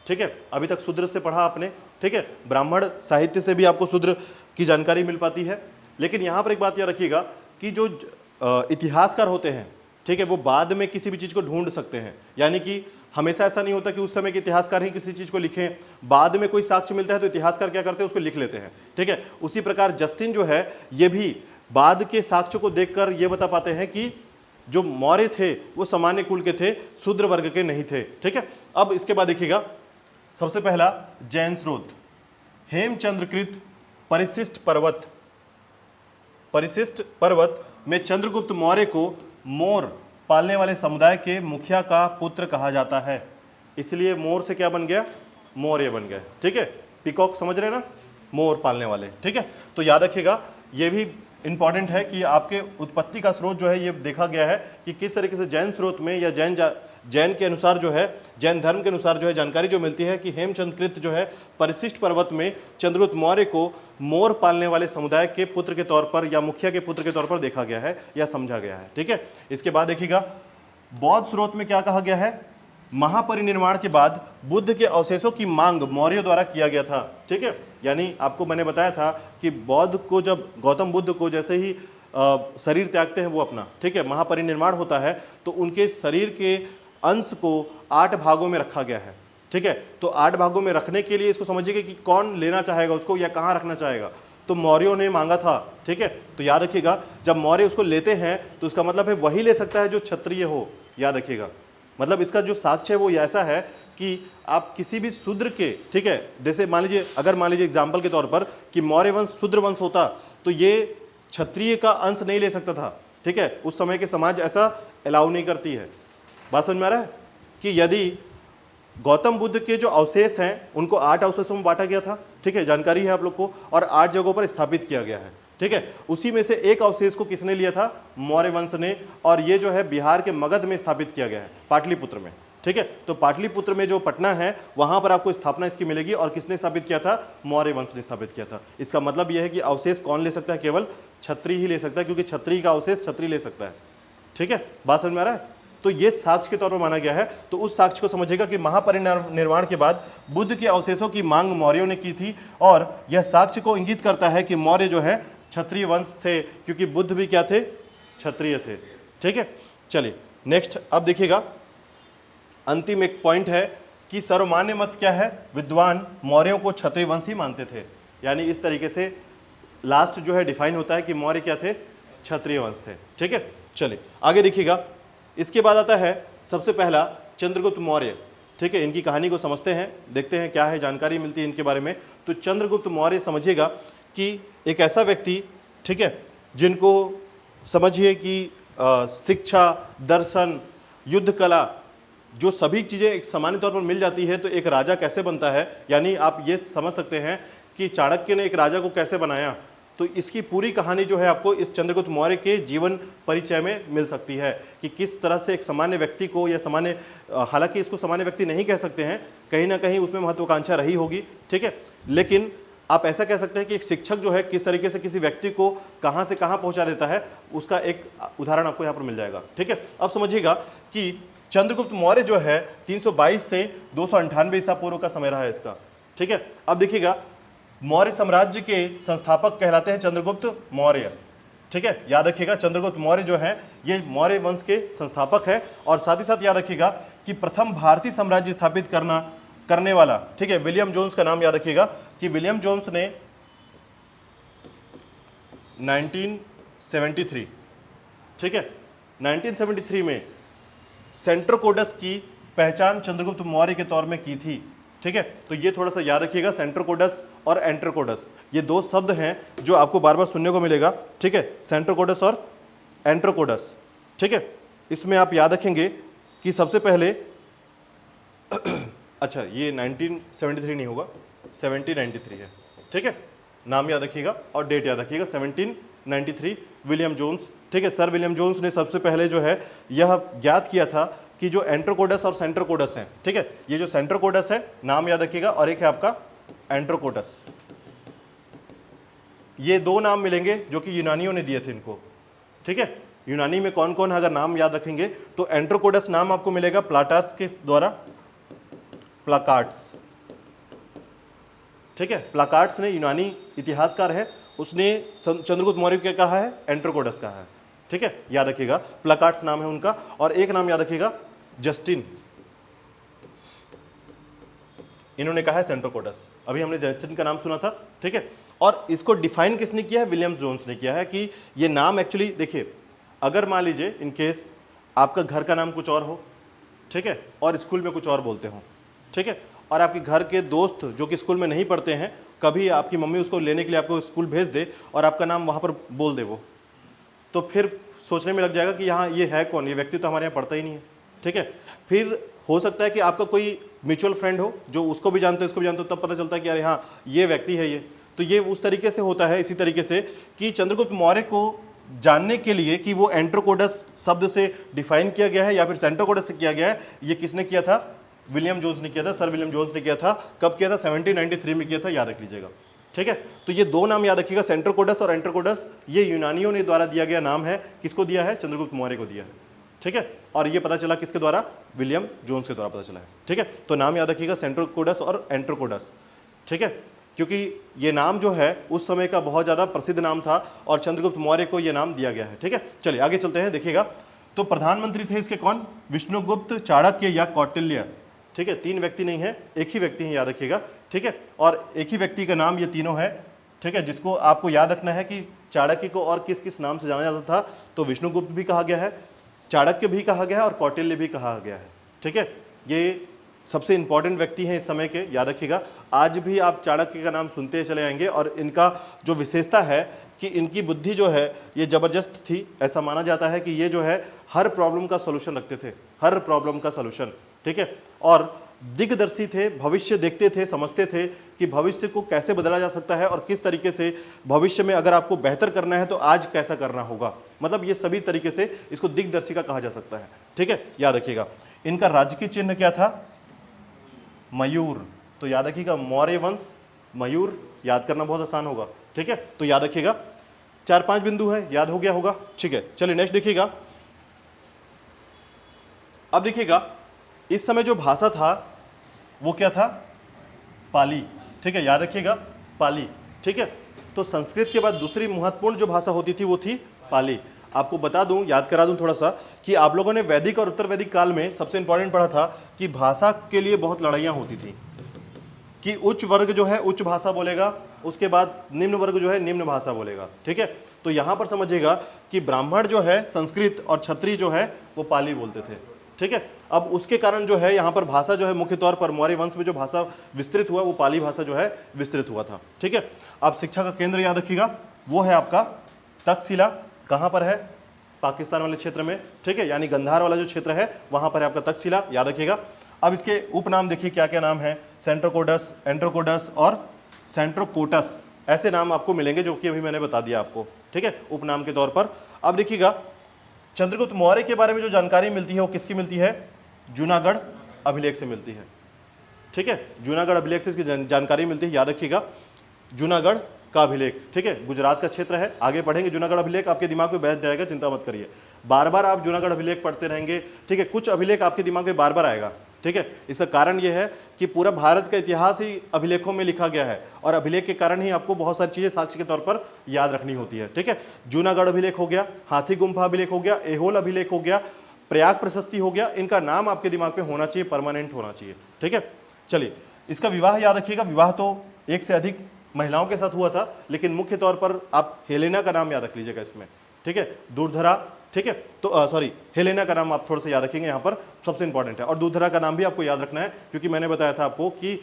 ठीक है, अभी तक शूद्र से पढ़ा आपने। ठीक है, ब्राह्मण साहित्य से भी आपको शूद्र की जानकारी मिल पाती है, लेकिन यहां पर एक बात याद रखिएगा कि जो इतिहासकार होते हैं, ठीक है, वो बाद में किसी भी चीज को ढूंढ सकते हैं, यानी कि हमेशा ऐसा नहीं होता कि उस समय के इतिहासकार ही किसी चीज को लिखें, बाद में कोई साक्ष्य मिलता है तो इतिहासकार क्या करते हैं, उसको लिख लेते हैं। ठीक है, उसी प्रकार जस्टिन जो है ये भी बाद के साक्ष्य को देखकर ये बता पाते हैं कि जो मौर्य थे वो सामान्य कुल के थे, शूद्र वर्ग के नहीं थे। ठीक है, अब इसके बाद देखिएगा सबसे पहला जैन स्रोत, हेमचंद्रकृत परिशिष्ट पर्वत में चंद्रगुप्त मौर्य को मोर पालने वाले समुदाय के मुखिया का पुत्र कहा जाता है, इसलिए मोर से क्या बन गया, मौर्य बन गए। ठीक है, पीकॉक समझ रहे ना, मोर पालने वाले। ठीक है, तो याद रखिएगा ये भी इंपॉर्टेंट है कि आपके उत्पत्ति का स्रोत जो है ये देखा गया है कि किस तरीके से जैन स्रोत में या जैन के अनुसार जो है, जैन धर्म के अनुसार जो है जानकारी जो मिलती है कि हेमचंद्रकृत जो है परिशिष्ट पर्वत में चंद्रगुप्त मौर्य को मोर पालने वाले समुदाय के पुत्र के तौर पर या मुखिया के पुत्र के तौर पर देखा गया है या समझा गया है। ठीक है, इसके बाद देखिएगा बौद्ध स्रोत में क्या कहा गया है, महापरिनिर्वाण के बाद बुद्ध के अवशेषों की मांग मौर्य द्वारा किया गया था। ठीक है, यानी आपको मैंने बताया था कि बौद्ध को जब गौतम बुद्ध को जैसे ही शरीर त्यागते हैं वो अपना, ठीक है, महापरिनिर्वाण होता है, तो उनके शरीर के अंश को 8 भागों में रखा गया है। ठीक है, तो 8 भागों में रखने के लिए इसको समझिएगा कि कौन लेना चाहेगा उसको या कहाँ रखना चाहेगा, तो मौर्यों ने मांगा था। ठीक है, तो याद रखिएगा जब मौर्य उसको लेते हैं तो इसका मतलब है वही ले सकता है जो क्षत्रिय हो, याद रखिएगा, मतलब इसका जो साक्ष्य है वो ऐसा है कि आप किसी भी शूद्र के, ठीक है, जैसे मान लीजिए एग्जाम्पल के तौर पर कि मौर्य वंश शूद्र वंश होता तो ये क्षत्रिय का अंश नहीं ले सकता था। ठीक है, उस समय के समाज ऐसा अलाउ नहीं करती है। बात समझ में आ रहा है कि यदि गौतम बुद्ध के जो अवशेष हैं उनको 8 अवशेषों में बांटा गया था, ठीक है, जानकारी है आप लोग को, और 8 जगहों पर स्थापित किया गया है। ठीक है, उसी में से एक अवशेष को किसने लिया था, मौर्य वंश ने, और ये जो है बिहार के मगध में स्थापित किया गया है, पाटलिपुत्र में। ठीक है, तो पाटलिपुत्र में जो पटना है वहां पर आपको स्थापना इसकी मिलेगी, और किसने स्थापित किया था, मौर्य वंश ने स्थापित किया था। इसका मतलब यह है कि अवशेष कौन ले सकता है, केवल क्षत्रिय ही ले सकता है, क्योंकि क्षत्रिय का अवशेष क्षत्रिय ले सकता है। ठीक है, बात समझ में आ रहा है, तो ये साक्ष्य के तौर पर माना गया है। तो उस साक्ष्य को समझिएगा कि महापरिनिर्वाण के बाद बुद्ध के अवशेषों की मांग मौर्यों ने की थी, और यह साक्ष्य को इंगित करता है कि मौर्य जो है क्षत्रिय वंश थे, क्योंकि बुद्ध भी क्या थे, क्षत्रिय थे। ठीक है, चलिए नेक्स्ट अब देखिएगा अंतिम एक पॉइंट है कि सर्वमान्य मत क्या है, विद्वान मौर्यों को क्षत्रिय वंश ही मानते थे। यानी इस तरीके से लास्ट जो है डिफाइन होता है कि मौर्य क्या थे, क्षत्रिय वंश थे। ठीक है, चलिए आगे देखिएगा। इसके बाद आता है सबसे पहला चंद्रगुप्त मौर्य। ठीक है, इनकी कहानी को समझते हैं, देखते हैं क्या है, जानकारी मिलती है इनके बारे में। तो चंद्रगुप्त मौर्य समझिएगा कि एक ऐसा व्यक्ति, ठीक है, जिनको समझिए कि शिक्षा, दर्शन, युद्ध कला, जो सभी चीज़ें एक सामान्य तौर पर मिल जाती है तो एक राजा कैसे बनता है, यानी आप ये समझ सकते हैं कि चाणक्य ने एक राजा को कैसे बनाया। तो इसकी पूरी कहानी जो है आपको इस चंद्रगुप्त मौर्य के जीवन परिचय में मिल सकती है कि किस तरह से एक सामान्य व्यक्ति को, या सामान्य, हालांकि इसको सामान्य व्यक्ति नहीं कह सकते हैं, कहीं ना कहीं उसमें महत्वाकांक्षा रही होगी। ठीक है, लेकिन आप ऐसा कह सकते हैं कि एक शिक्षक जो है किस तरीके से किसी व्यक्ति को कहां से कहां पहुंचा देता है, उसका एक उदाहरण आपको यहां पर मिल जाएगा। ठीक है, अब समझिएगा कि चंद्रगुप्त मौर्य जो है 322 से 298 ईसा पूर्व का समय रहा है इसका। ठीक है, अब देखिएगा मौर्य साम्राज्य के संस्थापक कहलाते हैं चंद्रगुप्त मौर्य। ठीक है, याद रखिएगा चंद्रगुप्त मौर्य जो है ये मौर्य वंश के संस्थापक है, और साथ ही साथ याद रखिएगा कि प्रथम भारतीय साम्राज्य स्थापित करने वाला, ठीक है, विलियम जोन्स का नाम याद रखिएगा कि विलियम जोन्स ने 1973, ठीक है, 1973 में सेंट्रोकोडस की पहचान चंद्रगुप्त मौर्य के तौर में की थी। ठीक है, तो ये थोड़ा सा याद रखिएगा, सेंट्रोकोडस और एंट्रोकोडस, ये दो शब्द हैं जो आपको बार बार सुनने को मिलेगा। ठीक है, सेंट्रोकोडस और एंट्रोकोडस। ठीक है, इसमें आप याद रखेंगे कि सबसे पहले अच्छा, ये 1973 नहीं होगा, 1793 है। ठीक है, नाम याद रखिएगा और डेट याद रखिएगा, 1793, विलियम जोन्स। ठीक है, सर विलियम जोन्स ने सबसे पहले जो है यह ज्ञात किया था कि जो एंट्रोकोडस और सेंट्रोकोडस हैं, ठीक है, ये जो सेंट्रोकोडस है नाम याद रखिएगा, और एक है आपका एंट्रोकोडस। ये दो नाम मिलेंगे जो कि यूनानियों ने दिए थे इनको। ठीक है, यूनानी में कौन कौन अगर नाम याद रखेंगे तो एंट्रोकोडस नाम आपको मिलेगा प्लाटास के द्वारा, प्लाकार्ट्स। ठीक है, प्लाकार्ट्स ने यूनानी इतिहासकार है, उसने चंद्रगुप्त मौर्य क्या कहा है, एंट्रोकोडस कहा है। ठीक है, याद रखिएगा प्लाकार्ट्स नाम है उनका, और एक नाम याद रखिएगा जस्टिन, इन्होंने कहा है सेंट्रोकोडस। अभी हमने जस्टिन का नाम सुना था। ठीक है, और इसको डिफाइन किसने किया है, विलियम जोन्स ने किया है कि ये नाम एक्चुअली, देखिए अगर मान लीजिए इन केस आपका घर का नाम कुछ और हो, ठीक है, और स्कूल में कुछ और बोलते हो, ठीक है, और आपके घर के दोस्त जो कि स्कूल में नहीं पढ़ते हैं, कभी आपकी मम्मी उसको लेने के लिए आपको स्कूल भेज दे और आपका नाम वहाँ पर बोल दे वो, तो फिर सोचने में लग जाएगा कि यहाँ ये है कौन, ये व्यक्ति तो हमारे यहाँ पढ़ता ही नहीं है। ठीक है, फिर हो सकता है कि आपका कोई म्यूचुअल फ्रेंड हो जो उसको भी जानते हो, इसको भी जानते हो, तब पता चलता है कि अरे हाँ ये व्यक्ति है ये। तो ये उस तरीके से होता है। इसी तरीके से कि चंद्रगुप्त मौर्य को जानने के लिए कि वो एंट्रोकोडस शब्द से डिफाइन किया गया है या फिर सेंट्रोकोडस से किया गया है, ये किसने किया था, विलियम जोन्स ने किया था, सर विलियम जोन्स ने किया था। कब किया था, 1793 में किया था, याद रख लीजिएगा। ठीक है, तो ये दो नाम याद रखिएगा, सेंट्रोकोडस और एंट्रोकोडस, ये यूनानियों ने द्वारा दिया गया नाम है। किसको दिया है, चंद्रगुप्त मौर्य को दिया है। ठीक है, और ये पता चला किसके द्वारा, विलियम जोन्स के द्वारा पता चला है। ठीक है, तो नाम याद रखिएगा सेंट्रोकोडस और एंट्रोकोडस। ठीक है, क्योंकि ये नाम जो है उस समय का बहुत ज़्यादा प्रसिद्ध नाम था और चंद्रगुप्त मौर्य को ये नाम दिया गया है। ठीक है, चलिए आगे चलते हैं, देखिएगा। तो प्रधानमंत्री थे इसके कौन, विष्णुगुप्त, चाणक्य या कौटिल्य। ठीक है, तीन व्यक्ति नहीं है, एक ही व्यक्ति है, याद रखिएगा। ठीक है, और एक ही व्यक्ति का नाम ये तीनों है। ठीक है, जिसको आपको याद रखना है कि चाणक्य को और किस किस नाम से जाना जाता था, तो विष्णुगुप्त भी कहा गया है, चाणक्य भी कहा गया है और कौटिल्य भी कहा गया है। ठीक है, ये सबसे इंपॉर्टेंट व्यक्ति हैं इस समय के, याद रखिएगा। आज भी आप चाणक्य का नाम सुनते चले आएंगे, और इनका जो विशेषता है कि इनकी बुद्धि जो है ये ज़बरदस्त थी। ऐसा माना जाता है कि ये जो है हर प्रॉब्लम का सलूशन रखते थे, हर प्रॉब्लम का सलूशन। ठीक है, और दिग्दर्शी थे, भविष्य देखते थे, समझते थे कि भविष्य को कैसे बदला जा सकता है और किस तरीके से भविष्य में अगर आपको बेहतर करना है तो आज कैसा करना होगा। मतलब ये सभी तरीके से इसको दिग्दर्शी का कहा जा सकता है। ठीक है, याद रखिएगा। इनका राजकीय चिन्ह क्या था, मयूर। तो याद रखिएगा मौर्य वंश, मयूर, याद करना बहुत आसान होगा। ठीक है, तो याद रखिएगा। 4-5 बिंदु है, याद हो गया होगा। ठीक है, चलिए नेक्स्ट देखिएगा। अब देखिएगा इस समय जो भाषा था वो क्या था, पाली। ठीक है, याद रखिएगा पाली। ठीक है, तो संस्कृत के बाद दूसरी महत्वपूर्ण जो भाषा होती थी वो थी पाली। आपको बता दूं, याद करा दूं थोड़ा सा कि आप लोगों ने वैदिक और उत्तर वैदिक काल में सबसे इंपॉर्टेंट पढ़ा था कि भाषा के लिए बहुत लड़ाइयां होती थी कि उच्च वर्ग जो है उच्च भाषा बोलेगा, उसके बाद निम्न वर्ग जो है निम्न भाषा बोलेगा। ठीक है, तो यहां पर समझिएगा कि ब्राह्मण जो है संस्कृत और क्षत्रिय जो है वो पाली बोलते थे। ठीक है, अब उसके कारण जो है यहाँ पर भाषा जो है मुख्य तौर पर मौर्य वंश में जो भाषा विस्तृत हुआ वो पाली भाषा जो है विस्तृत हुआ था। ठीक है, अब शिक्षा का केंद्र याद रखिएगा, वो है आपका तक्षशिला। कहाँ पर है? पाकिस्तान वाले क्षेत्र में। ठीक है, यानी गंधार वाला जो क्षेत्र है वहां पर है आपका तक्षशिला, याद रखिएगा। अब इसके उपनाम देखिए क्या क्या नाम है, सेंट्रोकोडस, एंट्रोकोडस और सेंट्रोकोटस, ऐसे नाम आपको मिलेंगे जो कि अभी मैंने बता दिया आपको। ठीक है, उपनाम के तौर पर। अब देखिएगा चंद्रगुप्त मौर्य के बारे में जो जानकारी मिलती है वो किसकी मिलती है? जूनागढ़ अभिलेख से मिलती है। ठीक है, जूनागढ़ अभिलेख से इसकी जानकारी मिलती है, याद रखिएगा जूनागढ़ का अभिलेख। ठीक है, गुजरात का क्षेत्र है। आगे पढ़ेंगे जूनागढ़ अभिलेख, आपके दिमाग में बैठ जाएगा, चिंता मत करिए। बार बार आप जूनागढ़ अभिलेख पढ़ते रहेंगे। ठीक है, कुछ अभिलेख आपके दिमाग में बार बार आएगा। ठीक है, इसका कारण यह है कि पूरा भारत का इतिहास ही अभिलेखों में लिखा गया है और अभिलेख के कारण ही आपको बहुत सारी चीजें साक्ष्य के तौर पर याद रखनी होती है। ठीक है, जूनागढ़ अभिलेख हो गया, हाथी गुम्फा अभिलेख हो गया, एहोल अभिलेख हो गया, प्रयाग प्रशस्ति हो गया, इनका नाम आपके दिमाग में होना चाहिए, परमानेंट होना चाहिए। ठीक है, चलिए इसका विवाह याद रखिएगा। विवाह तो एक से अधिक महिलाओं के साथ हुआ था, लेकिन मुख्य तौर पर आप हेलेना का नाम याद रख लीजिएगा इसमें। ठीक है, दूरधरा। ठीक है, तो सॉरी, हेलेना का नाम आप थोड़ा सा याद रखेंगे, यहाँ पर सबसे इंपॉर्टेंट है। और दूरधरा का नाम भी आपको याद रखना है क्योंकि मैंने बताया था आपको कि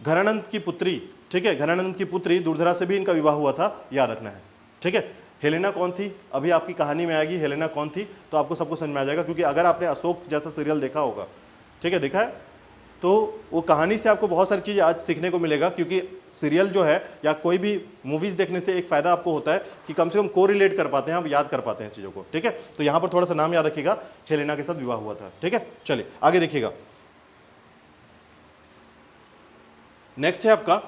घनानंद की पुत्री, ठीक है, घनानंद की पुत्री दूरधरा से भी इनका विवाह हुआ था, याद रखना है। ठीक है, हेलेना कौन थी? अभी आपकी कहानी में आएगी हेलेना कौन थी, तो आपको सबको समझ में आ जाएगा। क्योंकि अगर आपने अशोक जैसा सीरियल देखा होगा, ठीक है, देखा है, तो वो कहानी से आपको बहुत सारी चीज़ें आज सीखने को मिलेगा। क्योंकि सीरियल जो है या कोई भी मूवीज़ देखने से एक फ़ायदा आपको होता है कि कम से कम को रिलेट कर पाते हैं, आप याद कर पाते हैं चीज़ों को। ठीक है, तो यहाँ पर थोड़ा सा नाम याद रखिएगा, हेलेना के साथ विवाह हुआ था। ठीक है, चलिए आगे देखिएगा। नेक्स्ट है आपका,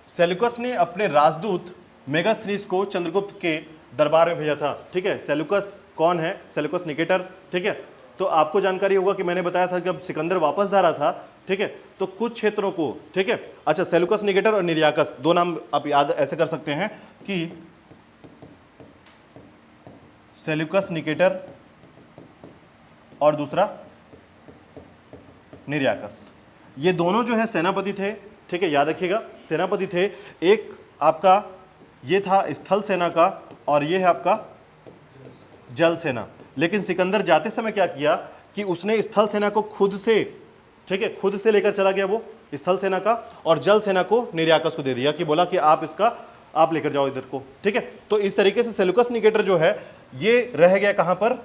सेल्यूकस ने अपने राजदूत मेगास्थनीस को चंद्रगुप्त के दरबार में भेजा था। ठीक है, सेल्यूकस कौन है? Seleucus Nicator. ठीक है, तो आपको जानकारी होगा कि मैंने बताया था कि जब सिकंदर वापस जा रहा था, ठीक है, तो कुछ क्षेत्रों को, ठीक है, अच्छा, सेल्यूकस निकेटर और निर्याकस, दो नाम आप याद ऐसे कर सकते हैं कि सेल्यूकस निकेटर और दूसरा निर्याकस, ये दोनों जो है सेनापति थे। ठीक है, याद रखिएगा, सेनापति थे। एक आपका ये था स्थल सेना का और ये है आपका जल सेना। लेकिन सिकंदर जाते समय क्या किया कि उसने स्थल सेना को खुद से, ठीक है, खुद से लेकर चला गया वो स्थल सेना का, और जल सेना को निर्याकस को दे दिया कि बोला कि आप इसका आप लेकर जाओ इधर को। ठीक है, तो इस तरीके से सेल्यूकस निकेटर जो है ये रह गया कहां पर?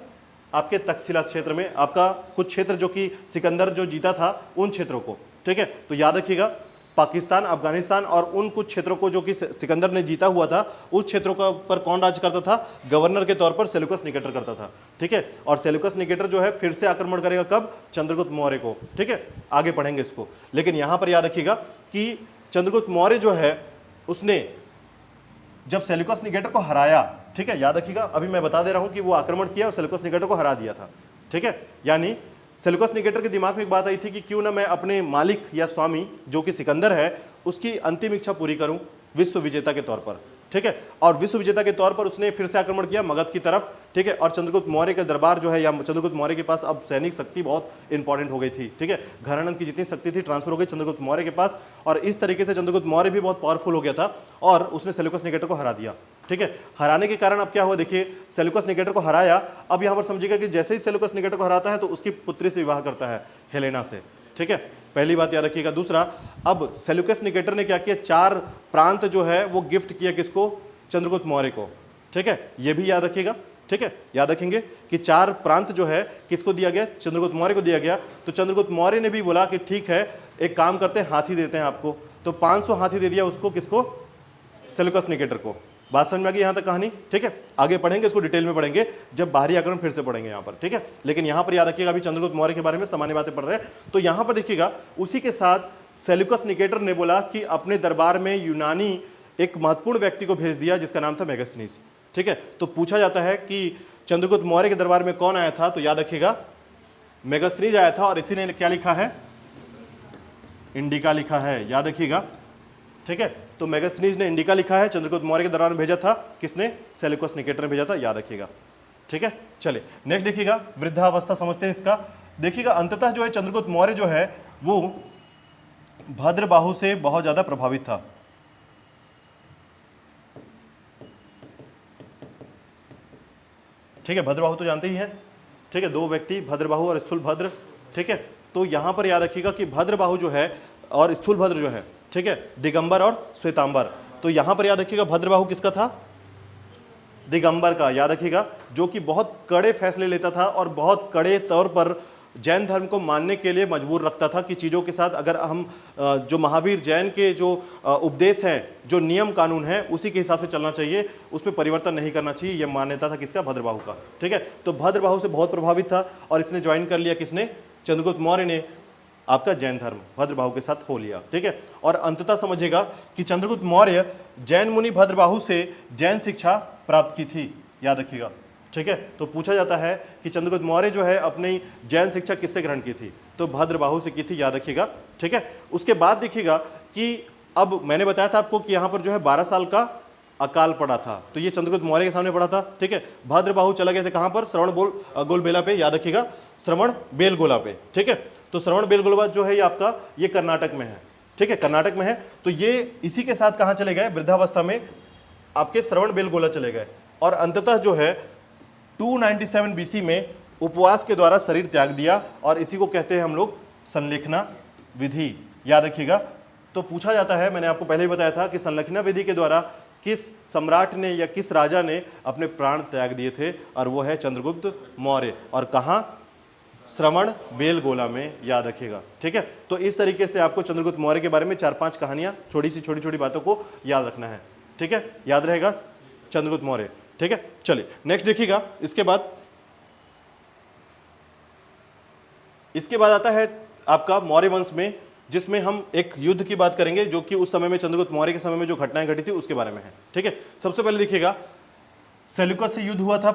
आपके तक्षशिला क्षेत्र में। आपका कुछ क्षेत्र जो कि सिकंदर जो जीता था उन क्षेत्रों को। ठीक है, तो याद रखिएगा पाकिस्तान, अफगानिस्तान और उन कुछ क्षेत्रों को जो कि सिकंदर ने जीता हुआ था, उस क्षेत्रों का पर कौन राज करता था? गवर्नर के तौर पर सेल्यूकस निकेटर करता था। ठीक है, और सेल्यूकस निकेटर जो है फिर से आक्रमण करेगा कब? चंद्रगुप्त मौर्य को। ठीक है, आगे पढ़ेंगे इसको। लेकिन यहां पर याद रखिएगा कि चंद्रगुप्त मौर्य जो है उसने जब सेल्यूकस निकेटर को हराया, ठीक है, याद रखिएगा, अभी मैं बता दे रहा हूं कि वो आक्रमण किया और सेल्यूकस निकेटर को हरा दिया था। ठीक है, यानी सेल्यूकस निकेटर के दिमाग में एक बात आई थी कि क्यों ना मैं अपने मालिक या स्वामी जो कि सिकंदर है उसकी अंतिम इच्छा पूरी करूं विश्व विजेता के तौर पर। ठीक है, और विश्व विजेता के तौर पर उसने फिर से आक्रमण किया मगध की तरफ। ठीक है, और चंद्रगुप्त मौर्य का दरबार जो है या चंद्रगुप्त मौर्य के पास अब सैनिक शक्ति बहुत इंपॉर्टेंट हो गई थी। ठीक है, घनानंद की जितनी शक्ति थी ट्रांसफर हो गई चंद्रगुप्त मौर्य के पास, और इस तरीके से चंद्रगुप्त मौर्य भी बहुत पावरफुल हो गया था और उसने सेल्यूकस निकेटर को हरा दिया। ठीक है, हराने के कारण अब क्या हुआ देखिए, सेल्यूकस निकेटर को हराया। अब यहां पर समझिएगा कि जैसे ही सेल्यूकस निकेटर को हराता है तो उसकी पुत्री से विवाह करता है, हेलेना से। ठीक है, पहली बात याद रखिएगा। दूसरा, अब सेल्यूकस निकेटर ने क्या किया? 4 प्रांत जो है वो गिफ्ट किया किसको? चंद्रगुप्त मौर्य को। ठीक है, ये भी याद रखिएगा। ठीक है, याद रखेंगे कि 4 प्रांत जो है किसको दिया गया? चंद्रगुप्त मौर्य को दिया गया। तो चंद्रगुप्त मौर्य ने भी बोला कि ठीक है, एक काम करते हैं, हाथी देते हैं आपको। तो 500 हाथी दे दिया उसको, किसको? सेल्यूकस निकेटर को। बात समझ में आ गई यहां तक कहानी? ठीक है, आगे पढ़ेंगे इसको, डिटेल में पढ़ेंगे जब बाहरी आक्रमण फिर से पढ़ेंगे यहां पर। ठीक है, लेकिन यहां पर याद रखिएगा अभी चंद्रगुप्त मौर्य के बारे में सामान्य बातें पढ़ रहे हैं। तो यहां पर देखिएगा उसी के साथ सेल्यूकस निकेटर ने बोला कि अपने दरबार में यूनानी एक महत्वपूर्ण व्यक्ति को भेज दिया जिसका नाम था मेगास्थनीस। ठीक है, तो पूछा जाता है कि चंद्रगुप्त मौर्य के दरबार में कौन आया था? तो याद रखिएगा मेगास्थनीस आया था, और इसी ने क्या लिखा है? इंडिका लिखा है, याद रखिएगा। ठीक है। तो मेगास्थनीज ने इंडिका लिखा है, चंद्रगुप्त मौर्य के दौरान भेजा था किसने? सेल्यूकस निकेटर ने भेजा था, याद रखिएगा। ठीक है, चलिए नेक्स्ट देखिएगा, वृद्धावस्था समझते हैं इसका। देखिएगा अंततः जो है चंद्रगुप्त मौर्य जो है वो भद्रबाहु से बहुत ज्यादा प्रभावित था। ठीक है, भद्रबाहु तो जानते ही हैं। ठीक है, दो व्यक्ति भद्रबाहु और स्थूलभद्र। ठीक है, तो यहां पर याद रखिएगा कि भद्रबाहु जो है और स्थूलभद्र जो है, ठीक है, दिगंबर और श्वेतांबर। तो यहां पर याद रखिएगा भद्रबाहु किसका था? दिगंबर का, याद रखिएगा, जो कि बहुत कड़े फैसले लेता था और बहुत कड़े तौर पर जैन धर्म को मानने के लिए मजबूर रखता था कि चीज़ों के साथ अगर हम जो महावीर जैन के जो उपदेश हैं, जो नियम कानून हैं, उसी के हिसाब से चलना चाहिए, उसमें परिवर्तन नहीं करना चाहिए। यह मान्यता था किसका? भद्रबाहु का। ठीक है, तो भद्रबाहु से बहुत प्रभावित था और इसने ज्वाइन कर लिया किसने? चंद्रगुप्त मौर्य ने आपका जैन धर्म भद्रबाहु के साथ हो लिया। ठीक है, और अंततः समझिएगा कि चंद्रगुप्त मौर्य जैन मुनि भद्रबाहु से जैन शिक्षा प्राप्त की थी, याद रखिएगा। ठीक है, तो पूछा जाता है कि चंद्रगुप्त मौर्य जो है अपनी जैन शिक्षा किससे ग्रहण की थी? तो भद्रबाहु से की थी, याद रखिएगा। ठीक है, उसके बाद देखिएगा कि अब मैंने बताया था आपको कि यहाँ पर जो है 12 साल का अकाल पड़ा था, तो ये चंद्रगुप्त मौर्य के सामने पड़ा था। ठीक है, भद्रबाहु चला गए थे कहाँ पर? श्रवण गोलबेला पे, याद रखिएगा, श्रवण बेलगोला पे। ठीक है, तो श्रवण बेलगोला जो है ये आपका ये कर्नाटक में है। ठीक है, कर्नाटक में है। तो ये इसी के साथ कहाँ चले गए? वृद्धावस्था में आपके श्रवण बेलगोला चले गए और अंततः जो है 297 बीसी में उपवास के द्वारा शरीर त्याग दिया और इसी को कहते हैं हम लोग संलेखना विधि, याद रखिएगा। तो पूछा जाता है, मैंने आपको पहले ही बताया था कि संलेखना विधि के द्वारा किस सम्राट ने या किस राजा ने अपने प्राण त्याग दिए थे, और वो है चंद्रगुप्त मौर्य। और कहाँ? श्रवण बेलगोला में, याद रखिएगा। ठीक है, तो इस तरीके से आपको चंद्रगुप्त मौर्य के बारे में 4-5 कहानियां, छोटी छोटी बातों को याद रखना है। ठीक है, याद रहेगा चंद्रगुप्त मौर्य। ठीक है, चलिए नेक्स्ट देखिएगा। इसके बाद आता है आपका मौर्य वंश में, जिसमें हम एक युद्ध की बात करेंगे जो कि उस समय में चंद्रगुप्त मौर्य के समय में जो घटनाएं घटी थी उसके बारे में है। ठीक है, सबसे पहले देखिएगा सेल्यूकस से युद्ध हुआ था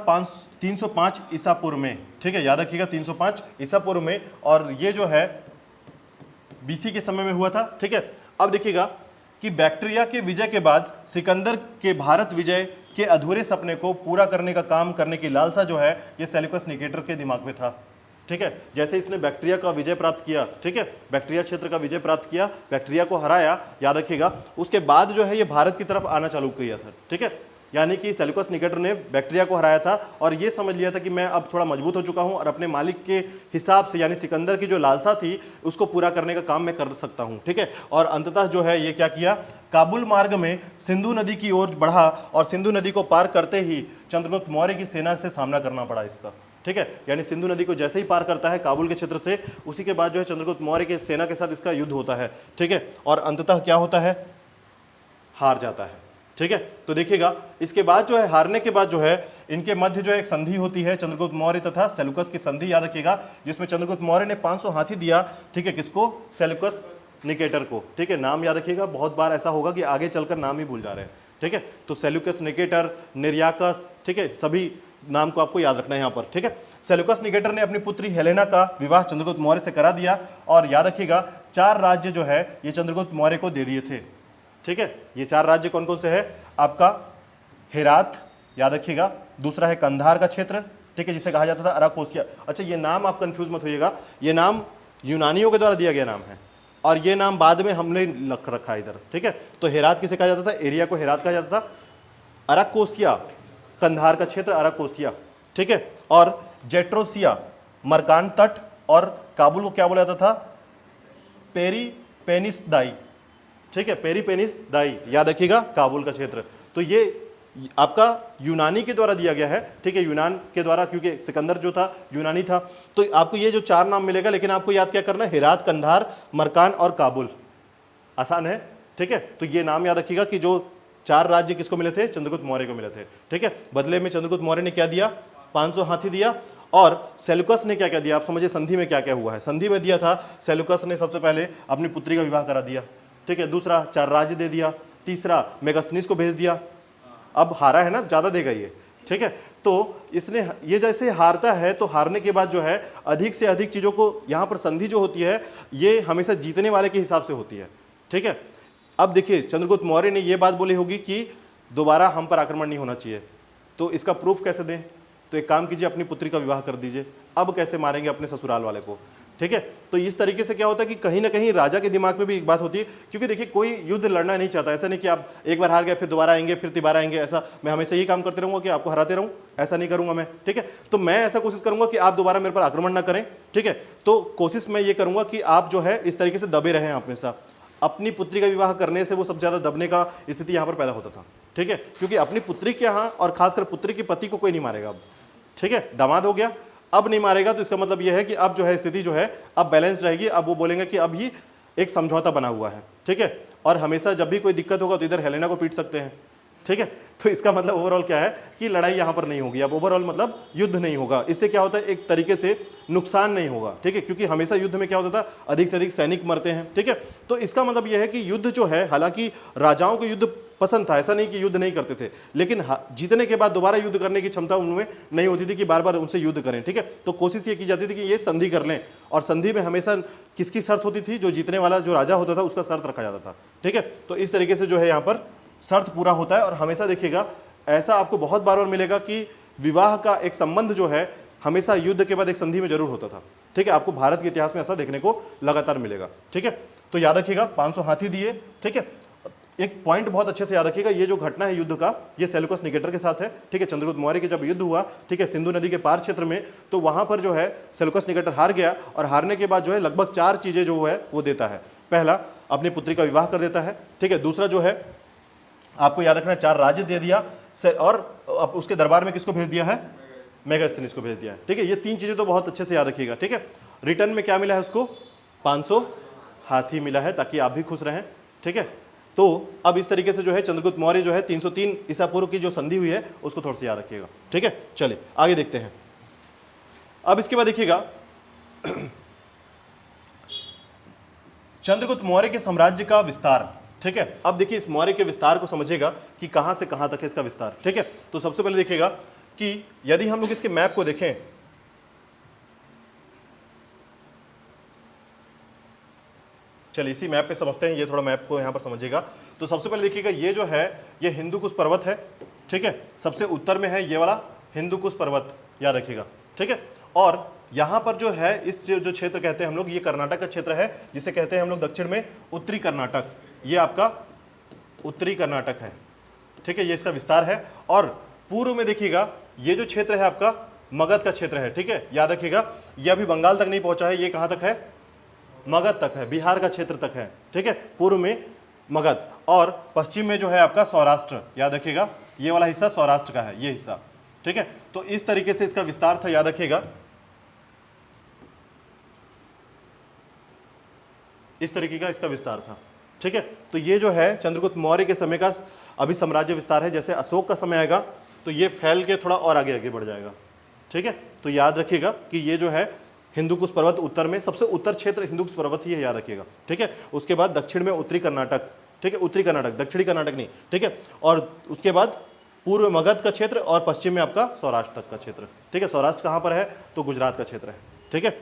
305 ईसा पूर्व में। ठीक है, याद रखिएगा 305 ईसा पूर्व में, और ये जो है बीसी के समय में हुआ था। ठीक है, अब देखिएगा कि बैक्ट्रिया के विजय के बाद सिकंदर के भारत विजय के अधूरे सपने को पूरा करने का काम करने की लालसा जो है ये सेल्यूकस निकेटर के दिमाग में था। ठीक है, जैसे इसने बैक्ट्रिया का विजय प्राप्त किया, ठीक है, बैक्ट्रिया क्षेत्र का विजय प्राप्त किया, बैक्ट्रिया को हराया, याद रखिएगा, उसके बाद जो है ये भारत की तरफ आना चालू किया था। ठीक है, यानी कि सेल्यूकस निकेटर ने बैक्ट्रिया को हराया था और ये समझ लिया था कि मैं अब थोड़ा मजबूत हो चुका हूं और अपने मालिक के हिसाब से, यानी सिकंदर की जो लालसा थी उसको पूरा करने का काम मैं कर सकता हूं। ठीक है, और अंततः जो है ये क्या किया? काबुल मार्ग में सिंधु नदी की ओर बढ़ा और सिंधु नदी को पार करते ही चंद्रगुप्त मौर्य की सेना से सामना करना पड़ा इसका। ठीक है, यानी सिंधु नदी को जैसे ही पार करता है काबुल के क्षेत्र से, उसी के बाद जो है चंद्रगुप्त मौर्य के सेना के साथ इसका युद्ध होता है। ठीक है, और अंततः क्या होता है? हार जाता है। ठीक है, तो देखिएगा इसके बाद जो है हारने के बाद जो है इनके मध्य जो है एक संधि होती है चंद्रगुप्त मौर्य तथा सेल्यूकस की संधि, याद रखिएगा, जिसमें चंद्रगुप्त मौर्य ने 500 हाथी दिया। ठीक है, किसको? सेल्यूकस निकेटर को। ठीक है, नाम याद रखिएगा, बहुत बार ऐसा होगा कि आगे चलकर नाम ही भूल जा रहे हैं। ठीक है, तो सेल्यूकस निकेटर, निर्याकस, ठीक है, सभी नाम को आपको याद रखना है यहाँ पर। ठीक है, सेल्यूकस निकेटर ने अपनी पुत्री हेलेना का विवाह चंद्रगुप्त मौर्य से करा दिया और याद रखिएगा 4 राज्य जो है ये चंद्रगुप्त मौर्य को दे दिए थे। ठीक है, ये 4 राज्य कौन कौन से है? आपका हेरात, याद रखिएगा, दूसरा है कंधार का क्षेत्र, ठीक है, जिसे कहा जाता था अराकोसिया। अच्छा, ये नाम आप कंफ्यूज मत होइएगा, ये नाम यूनानियों के द्वारा दिया गया नाम है और ये नाम बाद में हमने लख रखा है इधर। ठीक है, तो हेरात किसे कहा जाता था? एरिया को हेरात कहा जाता था। अराकोसिया, कंधार का क्षेत्र अराकोसिया। ठीक है, और जेट्रोसिया, मरकान तट, और काबुल को क्या बोला जाता था? पेरिपेनिसदाई। ठीक है, पेरिपेनिसदाई, याद रखिएगा, काबुल का क्षेत्र। तो ये आपका यूनानी के द्वारा दिया गया है। ठीक है, यूनान के द्वारा, क्योंकि सिकंदर जो था यूनानी था। तो आपको ये जो 4 नाम मिलेगा, लेकिन आपको याद क्या करना है? हेरात, कंधार, मरकान और काबुल। आसान है। ठीक है, तो ये नाम याद रखिएगा कि जो 4 राज्य किसको मिले थे? चंद्रगुप्त मौर्य को मिले थे। ठीक है, बदले में चंद्रगुप्त मौर्य ने क्या दिया? 500 हाथी दिया। और सेल्यूकस ने क्या क्या दिया? आप समझिए संधि में क्या क्या हुआ है। संधि में दिया था सेल्यूकस ने सबसे पहले अपनी पुत्री का विवाह करा दिया। ठीक है, दूसरा 4 राज्य दे दिया, तीसरा मेगास्थनीस को भेज दिया। अब हारा है ना, ज्यादा देगा ये। ठीक है, तो इसने ये जैसे हारता है तो हारने के बाद जो है अधिक से अधिक चीजों को, यहां पर संधि जो होती है ये हमेशा जीतने वाले के हिसाब से होती है। ठीक है, अब देखिए चंद्रगुप्त मौर्य ने यह बात बोली होगी कि दोबारा हम पर आक्रमण नहीं होना चाहिए, तो इसका प्रूफ कैसे दें? तो एक काम कीजिए, अपनी पुत्री का विवाह कर दीजिए। अब कैसे मारेंगे अपने ससुराल वाले को? ठीक है, तो इस तरीके से क्या होता है कि कहीं ना कहीं राजा के दिमाग में भी एक बात होती है, क्योंकि देखिए कोई युद्ध लड़ना नहीं चाहता। ऐसा नहीं कि आप एक बार हार गए फिर दोबारा आएंगे फिर तिबारा आएंगे, ऐसा मैं हमेशा यही काम करते रहूंगा कि आपको हराते रहूं, ऐसा नहीं करूंगा मैं। ठीक है, तो मैं ऐसा कोशिश करूंगा कि आप दोबारा मेरे पर आक्रमण ना करें। ठीक है, तो कोशिश मैं ये करूंगा कि आप जो है इस तरीके से दबे रहें हमेशा। अपनी पुत्री का विवाह करने से वो सबसे ज्यादा दबने का स्थिति यहाँ पर पैदा होता था। ठीक है, क्योंकि अपनी पुत्री के यहाँ और खासकर पुत्री के पति को कोई नहीं मारेगा अब। ठीक है, दामाद हो गया, अब नहीं मारेगा, तो इसका मतलब यह है कि अब जो है स्थिति जो है अब बैलेंस रहेगी। अब वो बोलेंगे कि अब ही एक समझौता बना हुआ है। ठीक है, और हमेशा जब भी कोई दिक्कत होगा तो इधर हेलेना को पीट सकते हैं। ठीक है, तो इसका मतलब ओवरऑल क्या है कि लड़ाई यहां पर नहीं होगी। अब ओवरऑल मतलब युद्ध नहीं होगा। इससे क्या होता है, एक तरीके से नुकसान नहीं होगा। ठीक है, क्योंकि हमेशा युद्ध में क्या होता था, अधिक से अधिक सैनिक मरते हैं। ठीक है, तो इसका मतलब यह है कि युद्ध जो है, हालांकि राजाओं को युद्ध पसंद था, ऐसा नहीं कि युद्ध नहीं करते थे, लेकिन जीतने के बाद दोबारा युद्ध करने की क्षमता उनमें नहीं होती थी कि बार बार उनसे युद्ध करें। ठीक है, तो कोशिश ये की जाती थी कि ये संधि कर लें, और संधि में हमेशा किसकी शर्त होती थी, जो जीतने वाला जो राजा होता था उसका शर्त रखा जाता था। ठीक है, तो इस तरीके से जो है यहाँ पर शर्त पूरा होता है। और हमेशा देखिएगा ऐसा आपको बहुत बार मिलेगा कि विवाह का एक संबंध जो है हमेशा युद्ध के बाद एक संधि में जरूर होता था। ठीक है, आपको भारत के इतिहास में ऐसा देखने को लगातार मिलेगा। ठीक है, तो याद रखिएगा 500 हाथी दिए। ठीक है, एक पॉइंट बहुत अच्छे से याद रखिएगा, ये जो घटना है युद्ध का, ये सेल्यूकस निकेटर के साथ है। ठीक है, चंद्रगुप्त मौर्य के जब युद्ध हुआ, ठीक है, सिंधु नदी के पार क्षेत्र में, तो वहां पर जो है सेल्यूकस निकेटर हार गया, और हारने के बाद जो है लगभग 4 चीजें जो है वो देता है। पहला, अपनी पुत्री का विवाह कर देता है। ठीक है, दूसरा जो है आपको याद रखना 4 राज्य दे दिया, और अब उसके दरबार में किसको भेज दिया है, मेगास्थनीज को भेज दिया है। ठीक है, ये 3 चीजें तो बहुत अच्छे से याद रखिएगा। ठीक है, रिटर्न में क्या मिला है उसको, 500 हाथी मिला है, ताकि आप भी खुश रहें। ठीक है, तो अब इस तरीके से जो है चंद्रगुप्त मौर्य जो है 303 ईसा पूर्व की जो संधि हुई है उसको थोड़ा सा याद रखिएगा। ठीक है, चलिए आगे देखते हैं। अब इसके बाद देखिएगा चंद्रगुप्त मौर्य के साम्राज्य का विस्तार। ठीक है, अब देखिए इस मौर्य के विस्तार को समझिएगा कि कहां से कहां तक है इसका विस्तार। ठीक है, तो सबसे पहले देखिएगा कि यदि हम लोग इसके मैप को देखें, चलिए इसी मैप पे समझते हैं, ये थोड़ा मैप को यहां पर समझिएगा। तो सबसे पहले देखिएगा ये जो है ये हिंदू कुश पर्वत है। ठीक है, सबसे उत्तर में है ये वाला हिंदू कुश पर्वत, याद रखिएगा। ठीक है, और यहां पर जो है इस जो क्षेत्र कहते हैं हम लोग, ये कर्नाटक का क्षेत्र है, जिसे कहते हैं हम लोग दक्षिण में उत्तरी कर्नाटक। ये आपका उत्तरी कर्नाटक है। ठीक है, ये इसका विस्तार है। और पूर्व में देखिएगा ये जो क्षेत्र है आपका मगध का क्षेत्र है। ठीक है, याद रखिएगा ये अभी बंगाल तक नहीं पहुंचा है, ये कहां तक है, मगध तक है, बिहार का क्षेत्र तक है। ठीक है, पूर्व में मगध, और पश्चिम में जो है आपका सौराष्ट्र, याद रखिएगा ये वाला हिस्सा सौराष्ट्र का है, ये हिस्सा। ठीक है, तो इस तरीके से इसका विस्तार था, याद रखिएगा इस तरीके का इसका विस्तार था। ठीक है, तो ये जो है चंद्रगुप्त मौर्य के समय का अभी साम्राज्य विस्तार है। जैसे अशोक का समय आएगा तो ये फैल के थोड़ा और आगे आगे बढ़ जाएगा। ठीक है, तो याद रखिएगा कि ये जो है हिंदू कुश पर्वत उत्तर में, सबसे उत्तर क्षेत्र हिंदू कुश पर्वत ही है, याद रखिएगा। ठीक है, उसके बाद दक्षिण में उत्तरी कर्नाटक। ठीक है, उत्तरी कर्नाटक, दक्षिणी कर्नाटक नहीं। ठीक है, और उसके बाद पूर्व में मगध का क्षेत्र, और पश्चिम में आपका सौराष्ट्र तक का क्षेत्र। ठीक है, सौराष्ट्र कहाँ पर है, तो गुजरात का क्षेत्र है। ठीक है,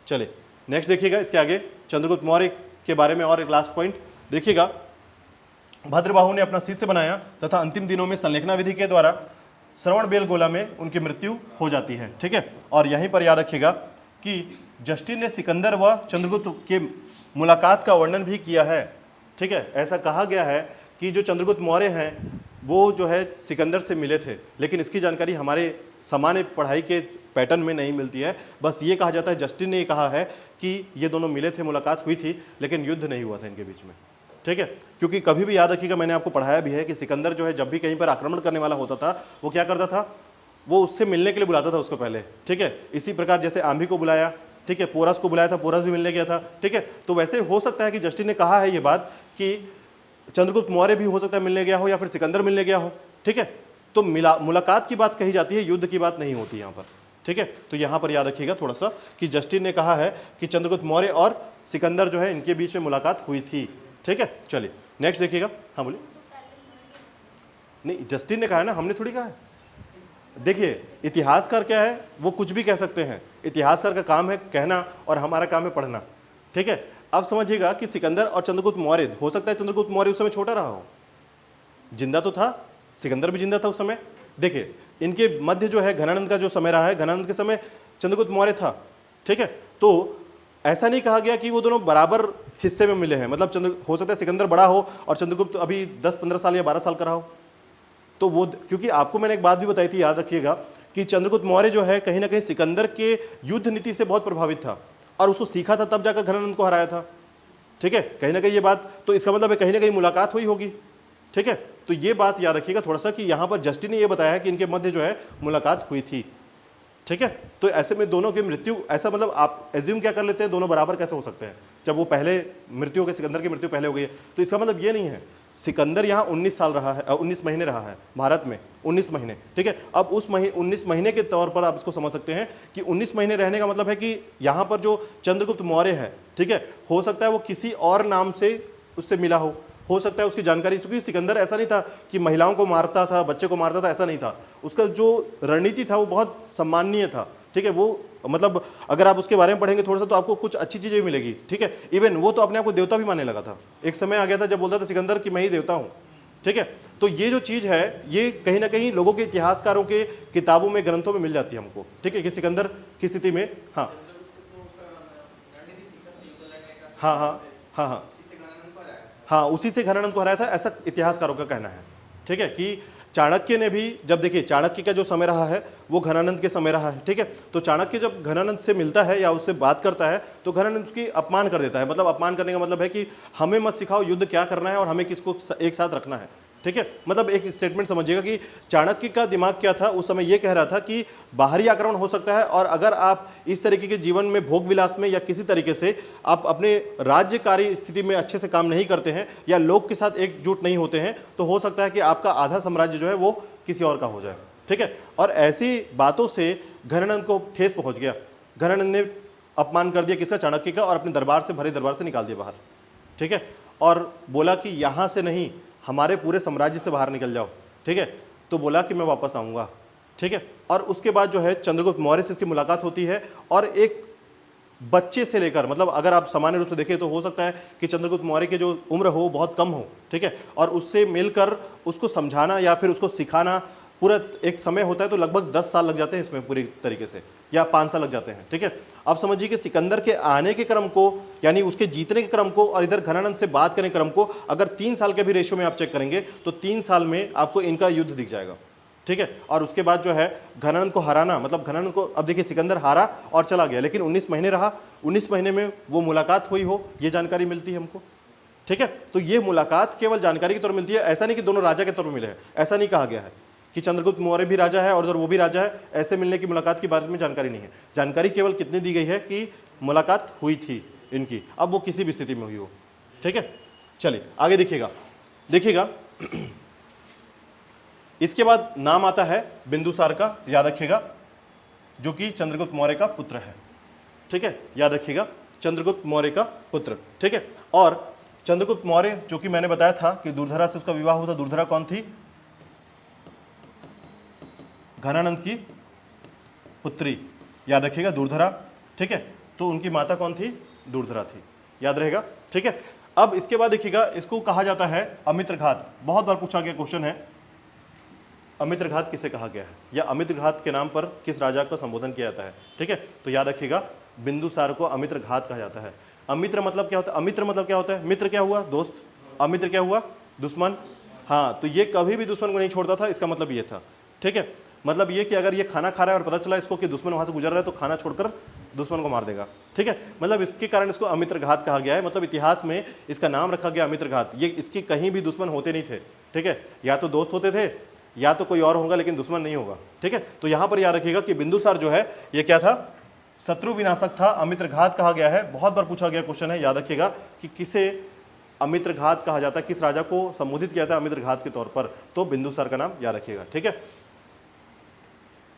चलिए नेक्स्ट देखिएगा इसके आगे चंद्रगुप्त मौर्य के बारे में और एक लास्ट पॉइंट देखिएगा। भद्रबाहु ने अपना शिष्य बनाया तथा अंतिम दिनों में संलेखना विधि के द्वारा श्रवणबेलगोला में उनकी मृत्यु हो जाती है। ठीक है, और यहीं पर याद रखिएगा कि जस्टिन ने सिकंदर व चंद्रगुप्त के मुलाकात का वर्णन भी किया है। ठीक है, ऐसा कहा गया है कि जो चंद्रगुप्त मौर्य हैं वो जो है सिकंदर से मिले थे, लेकिन इसकी जानकारी हमारे सामान्य पढ़ाई के पैटर्न में नहीं मिलती है। बस ये कहा जाता है जस्टिन ने ये कहा है कि ये दोनों मिले थे, मुलाकात हुई थी, लेकिन युद्ध नहीं हुआ था इनके बीच में। ठीक है, क्योंकि कभी भी याद रखिएगा, मैंने आपको पढ़ाया भी है कि सिकंदर जो है जब भी कहीं पर आक्रमण करने वाला होता था वो क्या करता था, वो उससे मिलने के लिए बुलाता था उसको पहले। ठीक है, इसी प्रकार जैसे आंभी को बुलाया, ठीक है, पोरस को बुलाया था, पोरस भी मिलने गया था। ठीक है, तो वैसे हो सकता है कि जस्टिन ने कहा है ये बात कि चंद्रगुप्त मौर्य भी हो सकता है मिलने गया हो, या फिर सिकंदर मिलने गया हो। ठीक है, तो मुलाकात की बात कही जाती है, युद्ध की बात नहीं होती यहाँ पर। ठीक है, तो यहाँ पर याद रखिएगा थोड़ा सा कि जस्टिन ने कहा है कि चंद्रगुप्त मौर्य और सिकंदर जो है इनके बीच में मुलाकात हुई थी। ठीक है, चलिए नेक्स्ट देखिएगा। हाँ बोलिए। नहीं, जस्टिन ने कहा है ना, हमने थोड़ी कहा है। देखिए इतिहासकार क्या है, वो कुछ भी कह सकते हैं। इतिहासकार का काम है कहना और हमारा काम है पढ़ना। ठीक है, अब समझिएगा कि सिकंदर और चंद्रगुप्त मौर्य, हो सकता है चंद्रगुप्त मौर्य उस समय छोटा रहा हो, जिंदा तो था, सिकंदर भी जिंदा था उस समय। देखिए इनके मध्य जो है घनानंद का जो समय रहा है, घनानंद के समय चंद्रगुप्त मौर्य था, ठीक है। तो ऐसा नहीं कहा गया कि वो दोनों बराबर हिस्से में मिले हैं, मतलब चंद्र, हो सकता है सिकंदर बड़ा हो और चंद्रगुप्त अभी 10-15 साल या 12 साल का रहा हो। तो वो, क्योंकि आपको मैंने एक बात भी बताई थी, याद रखिएगा, कि चंद्रगुप्त मौर्य जो है कहीं ना कहीं सिकंदर के युद्ध नीति से बहुत प्रभावित था और उसको सीखा था, तब जाकर घनानंद को हराया था, ठीक है, कहीं ना कहीं ये बात, तो इसका मतलब है कहीं ना कहीं मुलाकात हुई होगी, ठीक है। तो ये बात याद रखिएगा थोड़ा सा कि यहां पर जस्टिन ने ये बताया है कि इनके मध्य जो है मुलाकात हुई थी, ठीक है। तो ऐसे में दोनों की मृत्यु, ऐसा मतलब आप एज्यूम क्या कर लेते हैं, दोनों बराबर कैसे हो सकते हैं, जब वो पहले मृत्यु हो गई, सिकंदर की मृत्यु पहले हो गई है, तो इसका मतलब ये नहीं है। सिकंदर यहाँ 19 साल रहा है, 19 महीने रहा है भारत में, 19 महीने, ठीक है। अब उस 19 महीने के तौर पर आप इसको समझ सकते हैं कि 19 महीने रहने का मतलब है कि यहाँ पर जो चंद्रगुप्त मौर्य है, ठीक है, हो सकता है वो किसी और नाम से उससे मिला हो सकता है उसकी जानकारी, क्योंकि सिकंदर ऐसा नहीं था कि महिलाओं को मारता था, बच्चे को मारता था, ऐसा नहीं था। उसका जो रणनीति था वो बहुत सम्माननीय था, ठीक है। वो मतलब अगर आप उसके बारे में पढ़ेंगे थोड़ा सा तो आपको कुछ अच्छी चीजें मिलेगी, ठीक है। इवन वो तो अपने आप को देवता भी मानने लगा था, एक समय आ गया था जब बोलता था सिकंदर कि मैं ही देवता हूं, ठीक है। तो ये जो चीज है ये कहीं ना कहीं लोगों के, इतिहासकारों के किताबों में, ग्रंथों में मिल जाती है हमको, ठीक है, कि सिकंदर की स्थिति में, हाँ हाँ हाँ हाँ हाँ हाँ, उसी से घनानंद को हराया था, ऐसा इतिहासकारों का कहना है, ठीक है। कि चाणक्य ने भी, जब देखिए चाणक्य का जो समय रहा है वो घनानंद के समय रहा है, ठीक है। तो चाणक्य जब घनानंद से मिलता है या उससे बात करता है तो घनानंद उसकी अपमान कर देता है, मतलब अपमान करने का मतलब है कि हमें मत सिखाओ युद्ध क्या करना है और हमें किसको एक साथ रखना है, ठीक है। मतलब एक स्टेटमेंट समझिएगा कि चाणक्य का दिमाग क्या था उस समय, ये कह रहा था कि बाहरी आक्रमण हो सकता है और अगर आप इस तरीके के जीवन में, भोग विलास में या किसी तरीके से आप अपने राज्यकारी स्थिति में अच्छे से काम नहीं करते हैं या लोग के साथ एकजुट नहीं होते हैं, तो हो सकता है कि आपका आधा साम्राज्य जो है वो किसी और का हो जाए, ठीक है। और ऐसी बातों से घनानंद को ठेस पहुंच गया, घनानंद ने अपमान कर दिया किसका, चाणक्य का, और अपने दरबार से, भरे दरबार से निकाल दिया बाहर, ठीक है। और बोला कि यहां से नहीं, हमारे पूरे साम्राज्य से बाहर निकल जाओ, ठीक है। तो बोला कि मैं वापस आऊंगा, ठीक है। और उसके बाद जो है चंद्रगुप्त मौर्य से इसकी मुलाकात होती है और एक बच्चे से लेकर, मतलब अगर आप सामान्य रूप से देखें तो हो सकता है कि चंद्रगुप्त मौर्य की जो उम्र हो बहुत कम हो, ठीक है, और उससे मिलकर उसको समझाना या फिर उसको सिखाना पूरा एक समय होता है, तो लगभग 10 साल लग जाते हैं इसमें पूरी तरीके से, या 5 साल लग जाते हैं, ठीक है। आप समझिए कि सिकंदर के आने के क्रम को, यानी उसके जीतने के क्रम को, और इधर घनानंद से बात करने के क्रम को अगर 3 साल के भी रेशियो में आप चेक करेंगे तो 3 साल में आपको इनका युद्ध दिख जाएगा, ठीक है। और उसके बाद जो है घनानंद को हराना, मतलब घनानंद को, अब देखिए सिकंदर हारा और चला गया, लेकिन 19 महीने रहा, 19 महीने में वो मुलाकात हुई हो, ये जानकारी मिलती है हमको, ठीक है। तो ये मुलाकात केवल जानकारी के तौर पर मिलती है, ऐसा नहीं कि दोनों राजा के तौर पर मिले हैं, ऐसा नहीं कहा गया है कि चंद्रगुप्त मौर्य भी राजा है और उधर वो भी राजा है, ऐसे मिलने की, मुलाकात के बारे में जानकारी नहीं है। जानकारी केवल कितनी दी गई है कि मुलाकात हुई थी इनकी, अब वो किसी भी स्थिति में हुई हो, ठीक है। चलिए आगे देखिएगा, देखिएगा इसके बाद नाम आता है बिंदुसार का, याद रखिएगा, जो कि चंद्रगुप्त मौर्य का पुत्र है, ठीक है, याद रखिएगा, चंद्रगुप्त मौर्य का पुत्र, ठीक है। और चंद्रगुप्त मौर्य, जो कि मैंने बताया था कि दुर्धरा से उसका विवाह हुआ था, दुर्धरा कौन थी, घनानंद की पुत्री, याद रखिएगा, दुर्धरा, ठीक है। तो उनकी माता कौन थी, दुर्धरा थी, याद रहेगा, ठीक है। अब इसके बाद देखिएगा, इसको कहा जाता है अमित्रघात, बहुत बार पूछा गया क्वेश्चन है, अमित्रघात किसे कहा गया है, या अमित्रघात के नाम पर किस राजा का संबोधन किया जाता है, ठीक है। तो याद रखिएगा, बिंदुसार को अमित्रघात कहा जाता है। अमित्र मतलब क्या होता है, अमित्र मतलब क्या होता है, मित्र क्या हुआ, दोस्त, अमित्र क्या हुआ, दुश्मन, हाँ। तो ये कभी भी दुश्मन को नहीं छोड़ता था, इसका मतलब ये था, ठीक है। मतलब ये कि अगर ये खाना खा रहा है और पता चला इसको कि दुश्मन वहां से गुजर रहा है तो खाना छोड़कर दुश्मन को मार देगा, ठीक है। मतलब इसके कारण इसको अमित्रघात कहा गया है, मतलब इतिहास में इसका नाम रखा गया अमित्रघात। ये इसके कहीं भी दुश्मन होते नहीं थे, ठीक है, या तो दोस्त होते थे या तो कोई और होगा, लेकिन दुश्मन नहीं होगा, ठीक है। तो यहां पर याद रखिएगा कि बिंदुसार जो है ये क्या था, शत्रु विनाशक था, अमित्रघात कहा गया है। बहुत बार पूछा गया क्वेश्चन है, याद रखिएगा कि किसे अमित्रघात कहा जाता है, किस राजा को संबोधित किया जाता है अमित्रघात के तौर पर, तो बिंदुसार का नाम याद रखिएगा, ठीक है।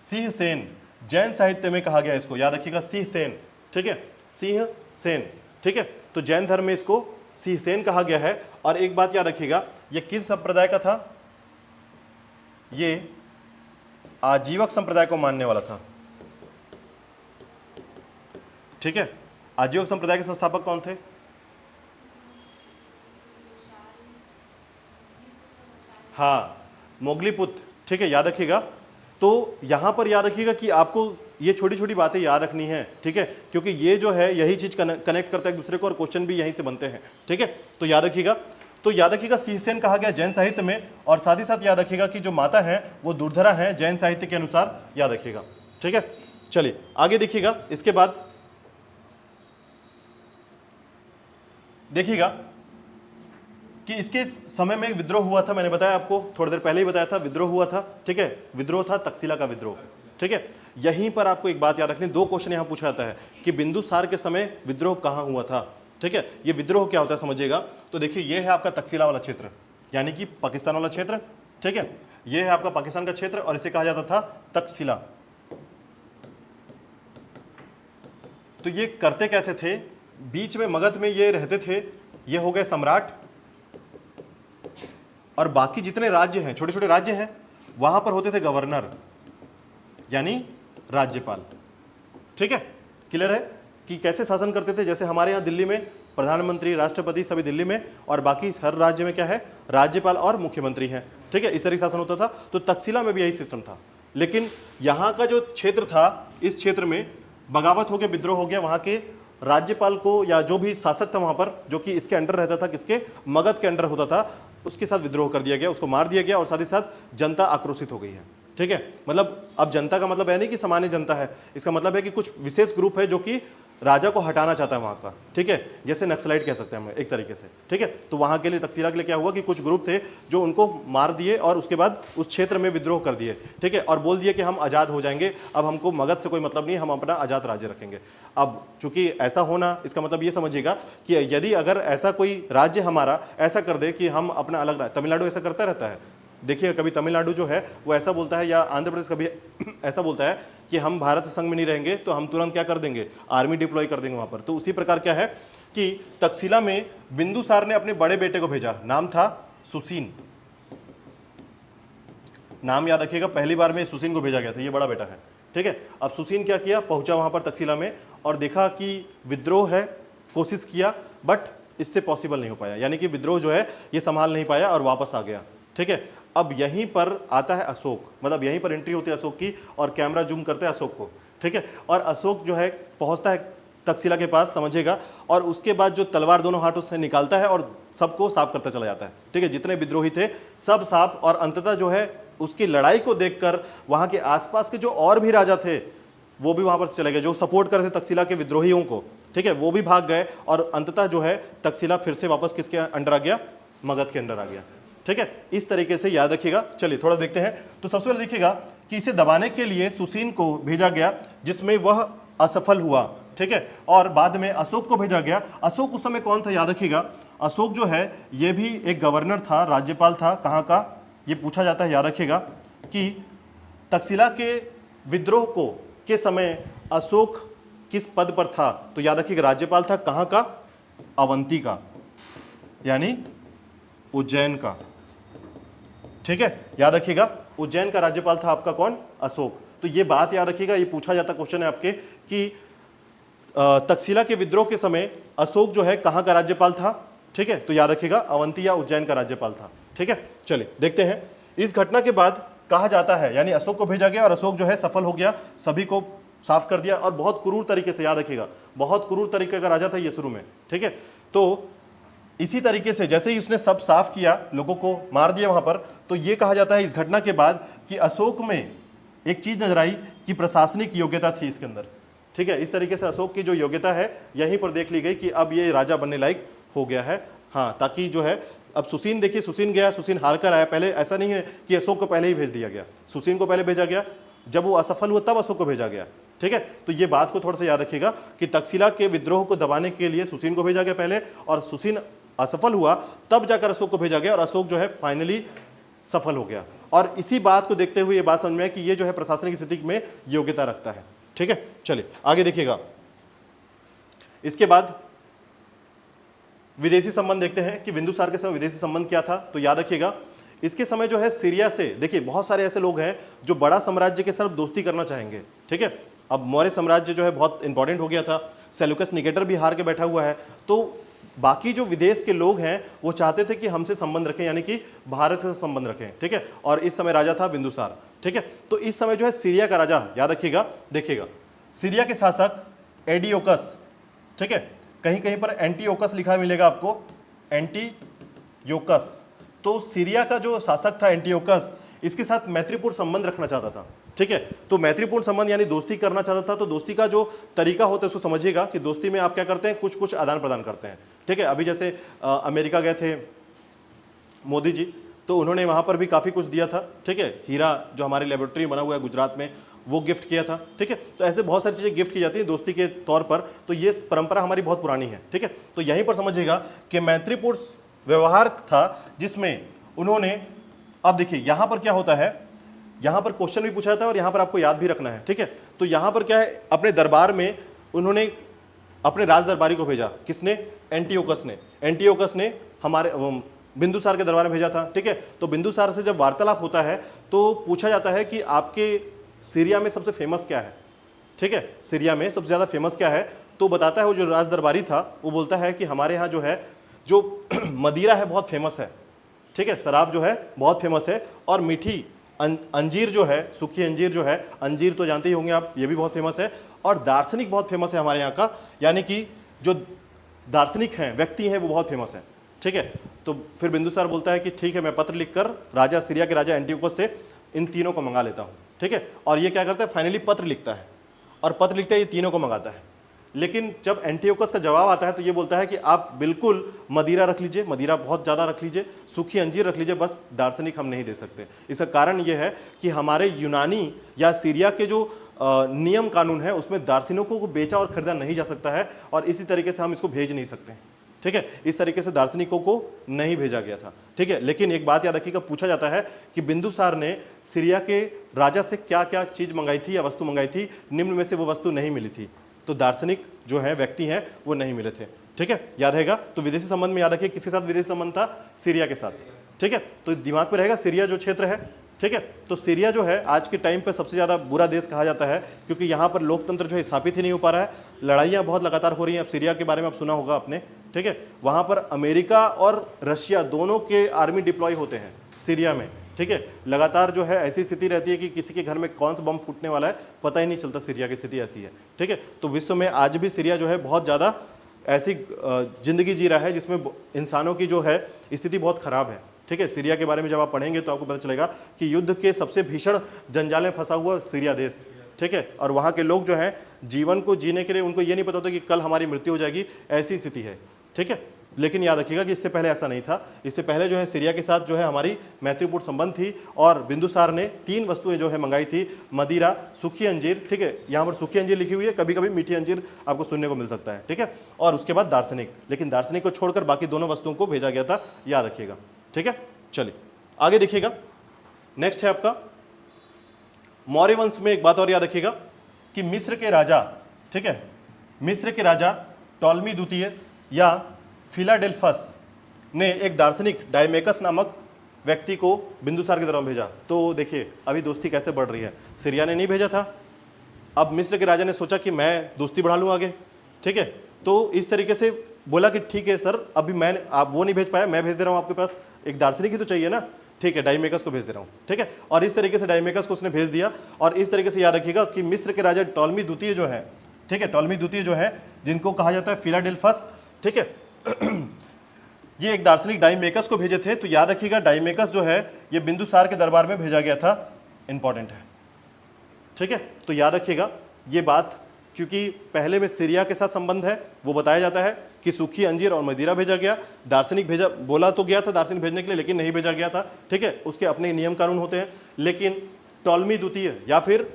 सिंह सेन, जैन साहित्य में कहा गया इसको, याद रखिएगा, सिंह सेन, ठीक है, सिंह सेन, ठीक है। तो जैन धर्म में इसको सिंह सेन कहा गया है। और एक बात याद रखिएगा, ये किस संप्रदाय का था, ये आजीवक संप्रदाय को मानने वाला था, ठीक है। आजीवक संप्रदाय के संस्थापक कौन थे, हाँ, मोगलीपुत्र, ठीक है, याद रखिएगा। तो यहां पर याद रखिएगा कि आपको ये छोटी छोटी बातें याद रखनी है, ठीक है, क्योंकि ये जो है यही चीज कनेक्ट करता है एक दूसरे को और क्वेश्चन भी यहीं से बनते हैं, ठीक है। तो याद रखिएगा, तो याद रखिएगा सीसेन कहा गया जैन साहित्य में, और साथ ही साथ याद रखिएगा कि जो माता है वो दुर्धरा है जैन साहित्य के अनुसार, याद रखिएगा, ठीक है। चलिए आगे देखिएगा, इसके बाद देखिएगा कि इसके समय में विद्रोह हुआ था, मैंने बताया आपको थोड़ी देर पहले ही बताया था, विद्रोह हुआ था, ठीक है। विद्रोह था तक्षशिला का विद्रोह, ठीक है। यहीं पर आपको एक बात याद रखनी, दो क्वेश्चन यहां पूछा जाता है कि बिंदुसार के समय विद्रोह कहां हुआ था, ठीक है। ये विद्रोह क्या होता है समझिएगा। तो देखिए ये है आपका तक्षशिला वाला क्षेत्र, यानी कि पाकिस्तान वाला क्षेत्र, ठीक है। ये है आपका पाकिस्तान का क्षेत्र और इसे कहा जाता था तक्षशिला। तो ये करते कैसे थे, बीच में मगध में ये रहते थे, ये हो गए सम्राट, और बाकी जितने राज्य हैं, छोटे छोटे राज्य हैं, वहां पर होते थे गवर्नर, यानी राज्यपाल, ठीक है। क्लियर है कि कैसे शासन करते थे, जैसे हमारे यहाँ दिल्ली में प्रधानमंत्री, राष्ट्रपति सभी दिल्ली में, और बाकी हर राज्य में क्या है, राज्यपाल और मुख्यमंत्री हैं, ठीक है। इस तरह शासन होता था। तो तक्षशिला में भी यही सिस्टम था, लेकिन यहाँ का जो क्षेत्र था, इस क्षेत्र में बगावत हो गया, विद्रोह हो गया, वहां के राज्यपाल को या जो भी शासक था वहां पर, जो कि इसके अंडर रहता था, किसके, मगध के अंडर होता था, उसके साथ विद्रोह कर दिया गया, उसको मार दिया गया, और साथ ही साथ जनता आक्रोशित हो गई है, ठीक है। मतलब अब जनता का मतलब है नहीं कि सामान्य जनता है, इसका मतलब है कि कुछ विशेष ग्रुप है जो कि राजा को हटाना चाहता है वहां का, ठीक है, जैसे नक्सलाइट कह सकते हैं हम एक तरीके से, ठीक है। तो वहां के लिए, तक्षशिला के लिए क्या हुआ कि कुछ ग्रुप थे जो उनको मार दिए और उसके बाद उस क्षेत्र में विद्रोह कर दिए, ठीक है, और बोल दिए कि हम आजाद हो जाएंगे, अब हमको मगध से कोई मतलब नहीं, हम अपना आजाद राज्य रखेंगे। अब चूंकि ऐसा होना, इसका मतलब ये समझिएगा कि यदि अगर ऐसा कोई राज्य हमारा ऐसा कर दे कि हम अपना अलग, तमिलनाडु ऐसा करता रहता है, देखिए कभी तमिलनाडु जो है वो ऐसा बोलता है, या आंध्र प्रदेश कभी ऐसा बोलता है कि हम भारत से संग में नहीं रहेंगे, तो हम तुरंत क्या कर देंगे, आर्मी डिप्लॉय कर देंगे वहां पर। तो उसी प्रकार क्या है कि तक्षशिला में बिंदुसार ने अपने बड़े बेटे को भेजा, नाम था सुसीन, नाम याद रखिएगा, पहली बार में सुसीन को भेजा गया था, ये बड़ा बेटा है, ठीक है। अब सुसीन क्या किया, पहुंचा वहां पर तक्षशिला में और देखा कि विद्रोह है, कोशिश किया, बट इससे पॉसिबल नहीं हो पाया, यानी कि विद्रोह जो है ये संभाल नहीं पाया और वापस आ गया, ठीक है। अब यहीं पर आता है अशोक, मतलब यहीं पर एंट्री होती है अशोक की, और कैमरा जूम करते हैं अशोक को, ठीक है। और अशोक जो है पहुंचता है तक्षशिला के पास, समझिएगा, और उसके बाद जो तलवार दोनों हाथों से निकालता है और सबको साफ करता चला जाता है, ठीक है। जितने विद्रोही थे सब साफ, और अंततः जो है उसकी लड़ाई को देखकर वहां के आसपास के जो और भी राजा थे वो भी वहां पर चले गए, जो सपोर्ट करते तक्षशिला के विद्रोहियों को, ठीक है, वो भी भाग गए, और अंततः जो है तक्षशिला फिर से वापस किसके अंडर आ गया, मगध के अंडर आ गया, ठीक है। इस तरीके से याद रखिएगा। चलिए थोड़ा देखते हैं। तो सबसे पहले देखिएगा कि इसे दबाने के लिए सुसीन को भेजा गया, जिसमें वह असफल हुआ, ठीक है, और बाद में अशोक को भेजा गया। अशोक उस समय कौन था, याद रखिएगा, अशोक जो है ये भी एक गवर्नर था, राज्यपाल था, कहाँ का, ये पूछा जाता है, याद रखिएगा कि तक्षशिला के विद्रोह को के समय अशोक किस पद पर था। तो याद रखिएगा राज्यपाल था, कहाँ का, अवंती का, यानी उज्जैन का, ठीक है, याद रखिएगा उज्जैन का राज्यपाल था आपका कौन, अशोक। तो ये बात याद रखिएगा, ये पूछा जाता क्वेश्चन है आपके कि तक्षशिला के विद्रोह के समय अशोक जो है कहां का राज्यपाल था, ठीक है। तो याद रखिएगा अवंती या उज्जैन का राज्यपाल था, ठीक है। चलिए देखते हैं। इस घटना के बाद कहा जाता है, यानी अशोक को भेजा गया और अशोक जो है सफल हो गया, सभी को साफ कर दिया, और बहुत क्रूर तरीके से, याद रखिएगा बहुत क्रूर तरीके का राजा था ये शुरू में, ठीक है। तो इसी तरीके से जैसे ही उसने सब साफ किया, लोगों को मार दिया वहां पर, तो ये कहा जाता है इस घटना के बाद कि अशोक में एक चीज नजर आई कि प्रशासनिक योग्यता थी इसके अंदर, ठीक है। इस तरीके से अशोक की जो योग्यता है यहीं पर देख ली गई कि अब ये राजा बनने लायक हो गया है, हाँ, ताकि जो है अब सुसीन, देखिए सुसीन गया, सुसीन हार कर आया, पहले ऐसा नहीं है कि अशोक को पहले ही भेज दिया गया, सुसीन को पहले भेजा गया, जब वो असफल हुआ तब अशोक को भेजा गया, ठीक है। तो ये बात को थोड़ा सा याद रखिएगा कि तक्षशिला के विद्रोह को दबाने के लिए सुसीन को भेजा गया पहले, और सुसीन असफल हुआ तब जाकर अशोक को भेजा गया, और अशोक जो है फाइनली सफल हो गया। और इसी बात को देखते हुए ये बात समझ में है कि ये जो है प्रशासनिक स्थिति में योग्यता रखता है, ठीक है। चलिए आगे देखिएगा। इसके बाद विदेशी संबंध देखते हैं कि बिंदुसार के समय विदेशी संबंध क्या था। तो याद रखिएगा इसके समय जो है सीरिया से, देखिए बहुत सारे ऐसे लोग हैं जो बड़ा साम्राज्य के साथ दोस्ती करना चाहेंगे, ठीक है। अब मौर्य साम्राज्य जो है बहुत इंपॉर्टेंट हो गया था, सेल्यूकस निकेटर भी हार के बैठा हुआ है, तो बाकी जो विदेश के लोग हैं वो चाहते थे कि हमसे संबंध रखें, यानी कि भारत से संबंध रखें, ठीक है। और इस समय राजा था बिंदुसार, ठीक है। तो इस समय जो है सीरिया का राजा, याद रखिएगा, देखिएगा सीरिया के शासक एडियोकस, ठीक है, कहीं कहीं पर एंटीओकस लिखा मिलेगा आपको, एंटीयोकस। तो सीरिया का जो शासक था एंटीओकस, इसके साथ मैत्रीपूर्ण संबंध रखना चाहता था, ठीक है। तो मैत्रीपूर्ण संबंध यानी दोस्ती करना चाहता था। तो दोस्ती का जो तरीका होता है उसको समझिएगा कि दोस्ती में आप क्या करते हैं, कुछ कुछ आदान प्रदान करते हैं, ठीक है। अभी जैसे अमेरिका गए थे मोदी जी, तो उन्होंने वहां पर भी काफी कुछ दिया था, ठीक है। हीरा जो हमारी लेबोरेटरी बना हुआ है गुजरात में, वो गिफ्ट किया था, ठीक है। तो ऐसे बहुत सारी चीजें गिफ्ट की जाती है दोस्ती के तौर पर। तो ये परंपरा हमारी बहुत पुरानी है, ठीक है। तो यहीं पर समझिएगा कि मैत्रीपूर्ण व्यवहार था जिसमें उन्होंने, अब देखिए यहां पर क्या होता है, यहां पर क्वेश्चन भी पूछा जाता है और यहां पर आपको याद भी रखना है, ठीक है। तो यहां पर क्या है, अपने दरबार में उन्होंने अपने राज दरबारी को भेजा, किसने, एंटीओकस ने। एंटीओकस ने हमारे बिंदुसार के दरबार में भेजा था, ठीक है। तो बिंदुसार से जब वार्तालाप होता है तो पूछा जाता है कि आपके सीरिया में सबसे फेमस क्या है, ठीक है, सीरिया में सबसे ज्यादा फेमस क्या है। तो बताता है वो जो राज दरबारी था, वो बोलता है कि हमारे यहाँ जो है, जो मदिरा है बहुत फेमस है, ठीक है, शराब जो है बहुत फेमस है, और मीठी अंजीर जो है, सूखी अंजीर जो है, अंजीर तो जानते ही होंगे आप, ये भी बहुत फेमस है, और दार्शनिक बहुत फेमस है हमारे यहाँ का, यानी कि जो दार्शनिक हैं, व्यक्ति हैं, वो बहुत फेमस है, ठीक है। तो फिर बिंदुसार बोलता है कि ठीक है, मैं पत्र लिखकर राजा, सीरिया के राजा एंटीओकस से इन तीनों को मंगा लेता हूँ, ठीक है। और ये क्या करता है, फाइनली पत्र लिखता है, और पत्र लिखते ही ये तीनों को मंगाता है। लेकिन जब एंटीओकस का जवाब आता है तो ये बोलता है कि आप बिल्कुल मदिरा रख लीजिए, मदिरा बहुत ज़्यादा रख लीजिए, सूखी अंजीर रख लीजिए, बस दार्शनिक हम नहीं दे सकते। इसका कारण ये है कि हमारे यूनानी या सीरिया के जो नियम कानून है उसमें दार्शनिकों को बेचा और खरीदा नहीं जा सकता है, और इसी तरीके से हम इसको भेज नहीं सकते, ठीक है। इस तरीके से दार्शनिकों को नहीं भेजा गया था, ठीक है। लेकिन एक बात याद रखिएगा, पूछा जाता है कि बिंदुसार ने सीरिया के राजा से क्या क्या चीज मंगाई थी या वस्तु मंगाई थी, निम्न में से वो वस्तु नहीं मिली थी। तो दार्शनिक जो है, व्यक्ति हैं, वो नहीं मिले थे, ठीक है, याद रहेगा। तो विदेशी संबंध में याद रखिए, किसके साथ विदेशी संबंध था, सीरिया के साथ, ठीक है। तो दिमाग में रहेगा सीरिया जो क्षेत्र है, ठीक है। तो सीरिया जो है आज के टाइम पे सबसे ज्यादा बुरा देश कहा जाता है, क्योंकि यहाँ पर लोकतंत्र जो है स्थापित ही नहीं हो पा रहा है, लड़ाइयाँ बहुत लगातार हो रही हैं। अब सीरिया के बारे में आप सुना होगा आपने, ठीक है। वहाँ पर अमेरिका और रशिया दोनों के आर्मी डिप्लॉय होते हैं सीरिया में, ठीक है। लगातार जो है ऐसी स्थिति रहती है कि किसी के घर में कौन सा बम फूटने वाला है पता ही नहीं चलता, सीरिया की स्थिति ऐसी है, ठीक है। तो विश्व में आज भी सीरिया जो है बहुत ज़्यादा ऐसी जिंदगी जी रहा है जिसमें इंसानों की जो है स्थिति बहुत खराब है, ठीक है। सीरिया के बारे में जब आप पढ़ेंगे तो आपको पता चलेगा कि युद्ध के सबसे भीषण जंजाल में फंसा हुआ सीरिया देश, ठीक है। और वहाँ के लोग जो हैं जीवन को जीने के लिए उनको ये नहीं पता होता कि कल हमारी मृत्यु हो जाएगी, ऐसी स्थिति है, ठीक है। लेकिन याद रखिएगा कि इससे पहले ऐसा नहीं था। इससे पहले जो है सीरिया के साथ जो है हमारी मैत्रीपूर्ण संबंध थी, और बिंदुसार ने 3 वस्तुएं जो है मंगाई थी, मदिरा, सूखी अंजीर, ठीक है, यहाँ पर सूखी अंजीर लिखी हुई है, कभी कभी मीठी अंजीर आपको सुनने को मिल सकता है, ठीक है। और उसके बाद दार्शनिक, लेकिन दार्शनिक को छोड़कर बाकी दोनों वस्तुओं को भेजा गया था, याद रखिएगा, ठीक है। चलिए आगे देखिएगा, नेक्स्ट है आपका मौर्य वंश में। एक बात और याद रखिएगा कि मिस्र के राजा, ठीक है, मिस्र के राजा टॉलमी द्वितीय या फिलाडेल्फस ने एक दार्शनिक डायमेकस नामक व्यक्ति को बिंदुसार के दरबार में भेजा। तो देखिए अभी दोस्ती कैसे बढ़ रही है, सीरिया ने नहीं भेजा था, अब मिस्र के राजा ने सोचा कि मैं दोस्ती बढ़ा लूँ आगे, ठीक है। तो इस तरीके से बोला कि ठीक है सर, अभी मैं, आप वो नहीं भेज पाया, मैं भेज दे रहा हूँ आपके पास, एक दार्शनिक ही तो चाहिए ना, ठीक है, डायमेकस को भेज दे रहा हूँ, ठीक है। और इस तरीके से डायमेकस को उसने भेज दिया। और इस तरीके से याद रखिएगा कि मिस्र के राजा टॉलमी द्वितीय जो है, ठीक है, टॉलमी द्वितीय जो है, जिनको कहा जाता है फिलाडेल्फस, ठीक है, ये एक दार्शनिक डायमेकस को भेजे थे। तो याद रखिएगा डायमेकस जो है ये बिंदुसार के दरबार में भेजा गया था, इंपॉर्टेंट है, ठीक है। तो याद रखिएगा ये बात, क्योंकि पहले में सीरिया के साथ संबंध है, वो बताया जाता है कि सूखी अंजीर और मदिरा भेजा गया, दार्शनिक भेजा, बोला तो गया था दार्शनिक भेजने के लिए, लेकिन नहीं भेजा गया था, ठीक है, उसके अपने नियम कानून होते हैं। लेकिन टॉलमी द्वितीय या फिर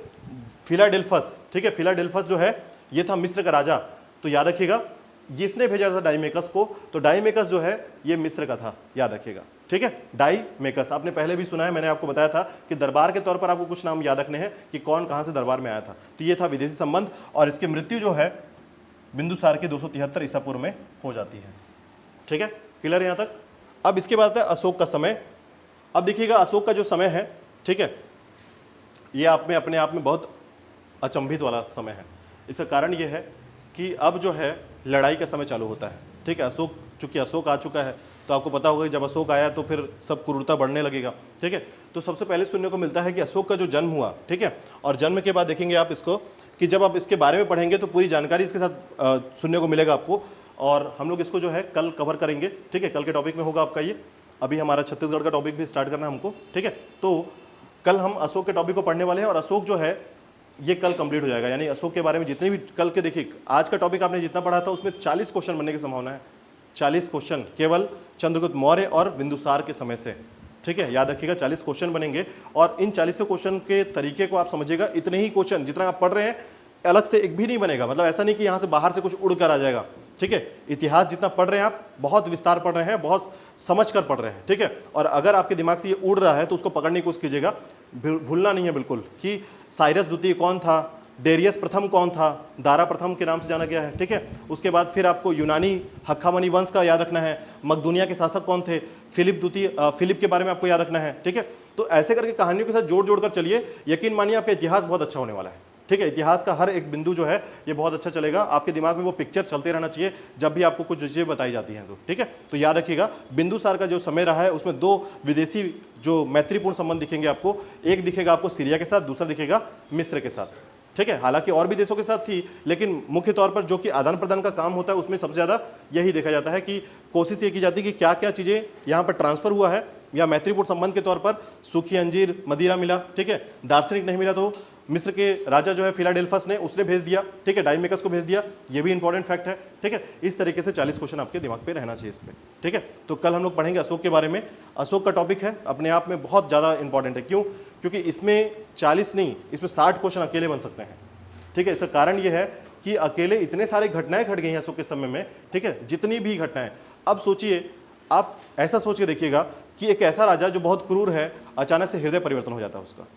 फिलाडेल्फस, ठीक है, फिलाडेल्फस जो है ये था मिस्र का राजा। तो याद रखिएगा जिसने भेजा था डायमेकस को, तो डायमेकस जो है ये मिस्र का था, याद रखिएगा, ठीक है। डायमेकस आपने पहले भी सुना है, मैंने आपको बताया था कि दरबार के तौर पर आपको कुछ नाम याद रखने हैं कि कौन कहां से दरबार में आया था। तो ये था विदेशी संबंध, और इसकी मृत्यु जो है बिंदुसार के 273 ईसा पूर्व में हो जाती है, ठीक है, क्लियर है यहां तक। अब इसके बाद है अशोक का समय। अब देखिएगा अशोक का जो समय है, ठीक है, ये आप में अपने आप में बहुत अचंभित वाला समय है। इसका कारण ये है कि अब जो है लड़ाई का समय चालू होता है, ठीक है। अशोक चूंकि अशोक आ चुका है तो आपको पता होगा कि जब अशोक आया तो फिर सब क्रूरता बढ़ने लगेगा, ठीक है। तो सबसे पहले सुनने को मिलता है कि अशोक का जो जन्म हुआ, ठीक है, और जन्म के बाद देखेंगे आप इसको कि जब आप इसके बारे में पढ़ेंगे तो पूरी जानकारी इसके साथ सुनने को मिलेगा आपको, और हम लोग इसको जो है कल कवर करेंगे, ठीक है। कल के टॉपिक में होगा आपका ये, अभी हमारा छत्तीसगढ़ का टॉपिक भी स्टार्ट करना है हमको, ठीक है। तो कल हम अशोक के टॉपिक को पढ़ने वाले हैं और अशोक जो है ये कल कंप्लीट हो जाएगा, यानी अशोक के बारे में जितने भी कल के, देखिए आज का टॉपिक आपने जितना पढ़ा था उसमें 40 क्वेश्चन बनने की संभावना है, 40 क्वेश्चन केवल चंद्रगुप्त मौर्य और बिंदुसार के समय से, ठीक है। याद रखिएगा 40 क्वेश्चन बनेंगे और इन 40 क्वेश्चन के तरीके को आप समझिएगा। इतने ही क्वेश्चन जितना आप पढ़ रहे हैं अलग से एक भी नहीं बनेगा, मतलब ऐसा नहीं कि यहाँ से बाहर से कुछ उड़ कर आ जाएगा, ठीक है। इतिहास जितना पढ़ रहे हैं आप बहुत विस्तार पढ़ रहे हैं, बहुत समझ कर पढ़ रहे हैं, ठीक है। और अगर आपके दिमाग से ये उड़ रहा है तो उसको पकड़ने की कोशिश कीजिएगा, भूलना नहीं है बिल्कुल कि साइरस द्वितीय कौन था, डेरियस प्रथम कौन था, दारा प्रथम के नाम से जाना गया है, ठीक है। उसके बाद फिर आपको यूनानी हक्कामनी वंश का याद रखना है, मकदूनिया के शासक कौन थे, फिलिप के बारे में आपको याद रखना है, ठीक है। तो ऐसे करके कहानियों के साथ जोड़ जोड़ कर चलिए, यकीन मानिए आपका इतिहास बहुत अच्छा होने वाला है, ठीक है। इतिहास का हर एक बिंदु जो है ये बहुत अच्छा चलेगा, आपके दिमाग में वो पिक्चर चलते रहना चाहिए जब भी आपको कुछ चीज़ें बताई जाती हैं तो, ठीक है। तो याद रखिएगा बिंदुसार का जो समय रहा है उसमें 2 विदेशी जो मैत्रीपूर्ण संबंध दिखेंगे आपको, एक दिखेगा आपको सीरिया के साथ, दूसरा दिखेगा मिस्र के साथ, ठीक है। हालांकि और भी देशों के साथ थी, लेकिन मुख्य तौर पर जो कि आदान प्रदान का काम होता है उसमें सबसे ज़्यादा यही देखा जाता है कि कोशिश ये की जाती है कि क्या क्या चीज़ें यहाँ पर ट्रांसफर हुआ है, या मैत्रीपूर्ण संबंध के तौर पर सूखी अंजीर मदिरा मिला, ठीक है। दार्शनिक नहीं मिला तो मिस्र के राजा जो है फिलाडेल्फस ने उसने भेज दिया, ठीक है, डाइमेकस को भेज दिया, ये भी इंपॉर्टेंट फैक्ट है, ठीक है। इस तरीके से 40 क्वेश्चन आपके दिमाग पे रहना चाहिए इस पे, ठीक है। तो कल हम लोग पढ़ेंगे अशोक के बारे में। अशोक का टॉपिक है अपने आप में बहुत ज़्यादा इंपॉर्टेंट है, क्यों? क्योंकि इसमें 40 नहीं, इसमें 60 क्वेश्चन अकेले बन सकते हैं, ठीक है। इसका कारण ये है कि अकेले इतने सारे घटनाएं घट गई हैं अशोक के समय में, ठीक है, जितनी भी घटनाएं। अब सोचिए, आप ऐसा सोच के देखिएगा कि एक ऐसा राजा जो बहुत क्रूर है, अचानक से हृदय परिवर्तन हो जाता है उसका,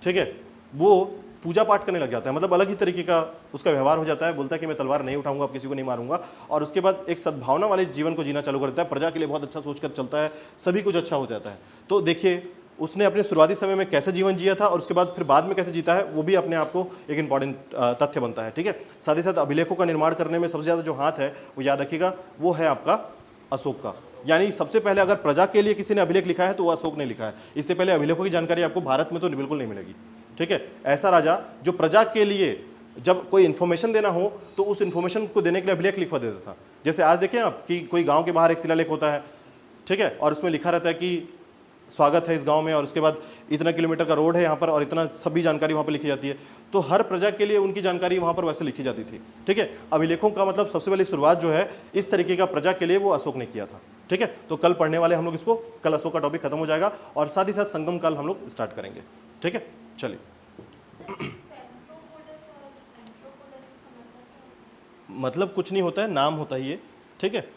ठीक है, वो पूजा पाठ करने लग जाता है, मतलब अलग ही तरीके का उसका व्यवहार हो जाता है, बोलता है कि मैं तलवार नहीं उठाऊंगा, अब किसी को नहीं मारूंगा, और उसके बाद एक सद्भावना वाले जीवन को जीना चालू कर देता है, प्रजा के लिए बहुत अच्छा सोचकर चलता है, सभी कुछ अच्छा हो जाता है। तो देखिए उसने अपने शुरुआती समय में कैसे जीवन जिया था और उसके बाद फिर बाद में कैसे जीता है, वो भी अपने आप को एक इंपॉर्टेंट तथ्य बनता है, ठीक है। साथ ही साथ अभिलेखों का निर्माण करने में सबसे ज़्यादा जो हाथ है वो याद रखिएगा वो है आपका अशोक का। यानी सबसे पहले अगर प्रजा के लिए किसी ने अभिलेख लिखा है तो वो अशोक ने लिखा है, इससे पहले अभिलेखों की जानकारी आपको भारत में तो बिल्कुल नहीं मिलेगी, ठीक है। ऐसा राजा जो प्रजा के लिए जब कोई इन्फॉर्मेशन देना हो तो उस इन्फॉर्मेशन को देने के लिए अभिलेख लिखवा देता था। जैसे आज देखें आप कि कोई गांव के बाहर एक शिलालेख होता है, ठीक है, और उसमें लिखा रहता है कि स्वागत है इस गांव में, और उसके बाद इतना किलोमीटर का रोड है यहाँ पर और इतना सभी जानकारी वहाँ पर लिखी जाती है। तो हर प्रजा के लिए उनकी जानकारी वहाँ पर वैसे लिखी जाती थी, ठीक है। अभिलेखों का मतलब सबसे पहले शुरुआत जो है इस तरीके का प्रजा के लिए वो अशोक ने किया था, ठीक है। तो कल पढ़ने वाले हम लोग इसको, कल अशोक का टॉपिक खत्म हो जाएगा और साथ ही साथ संगम काल हम लोग स्टार्ट करेंगे, ठीक है। चलिए मतलब कुछ नहीं होता है, नाम होता है ये, ठीक है।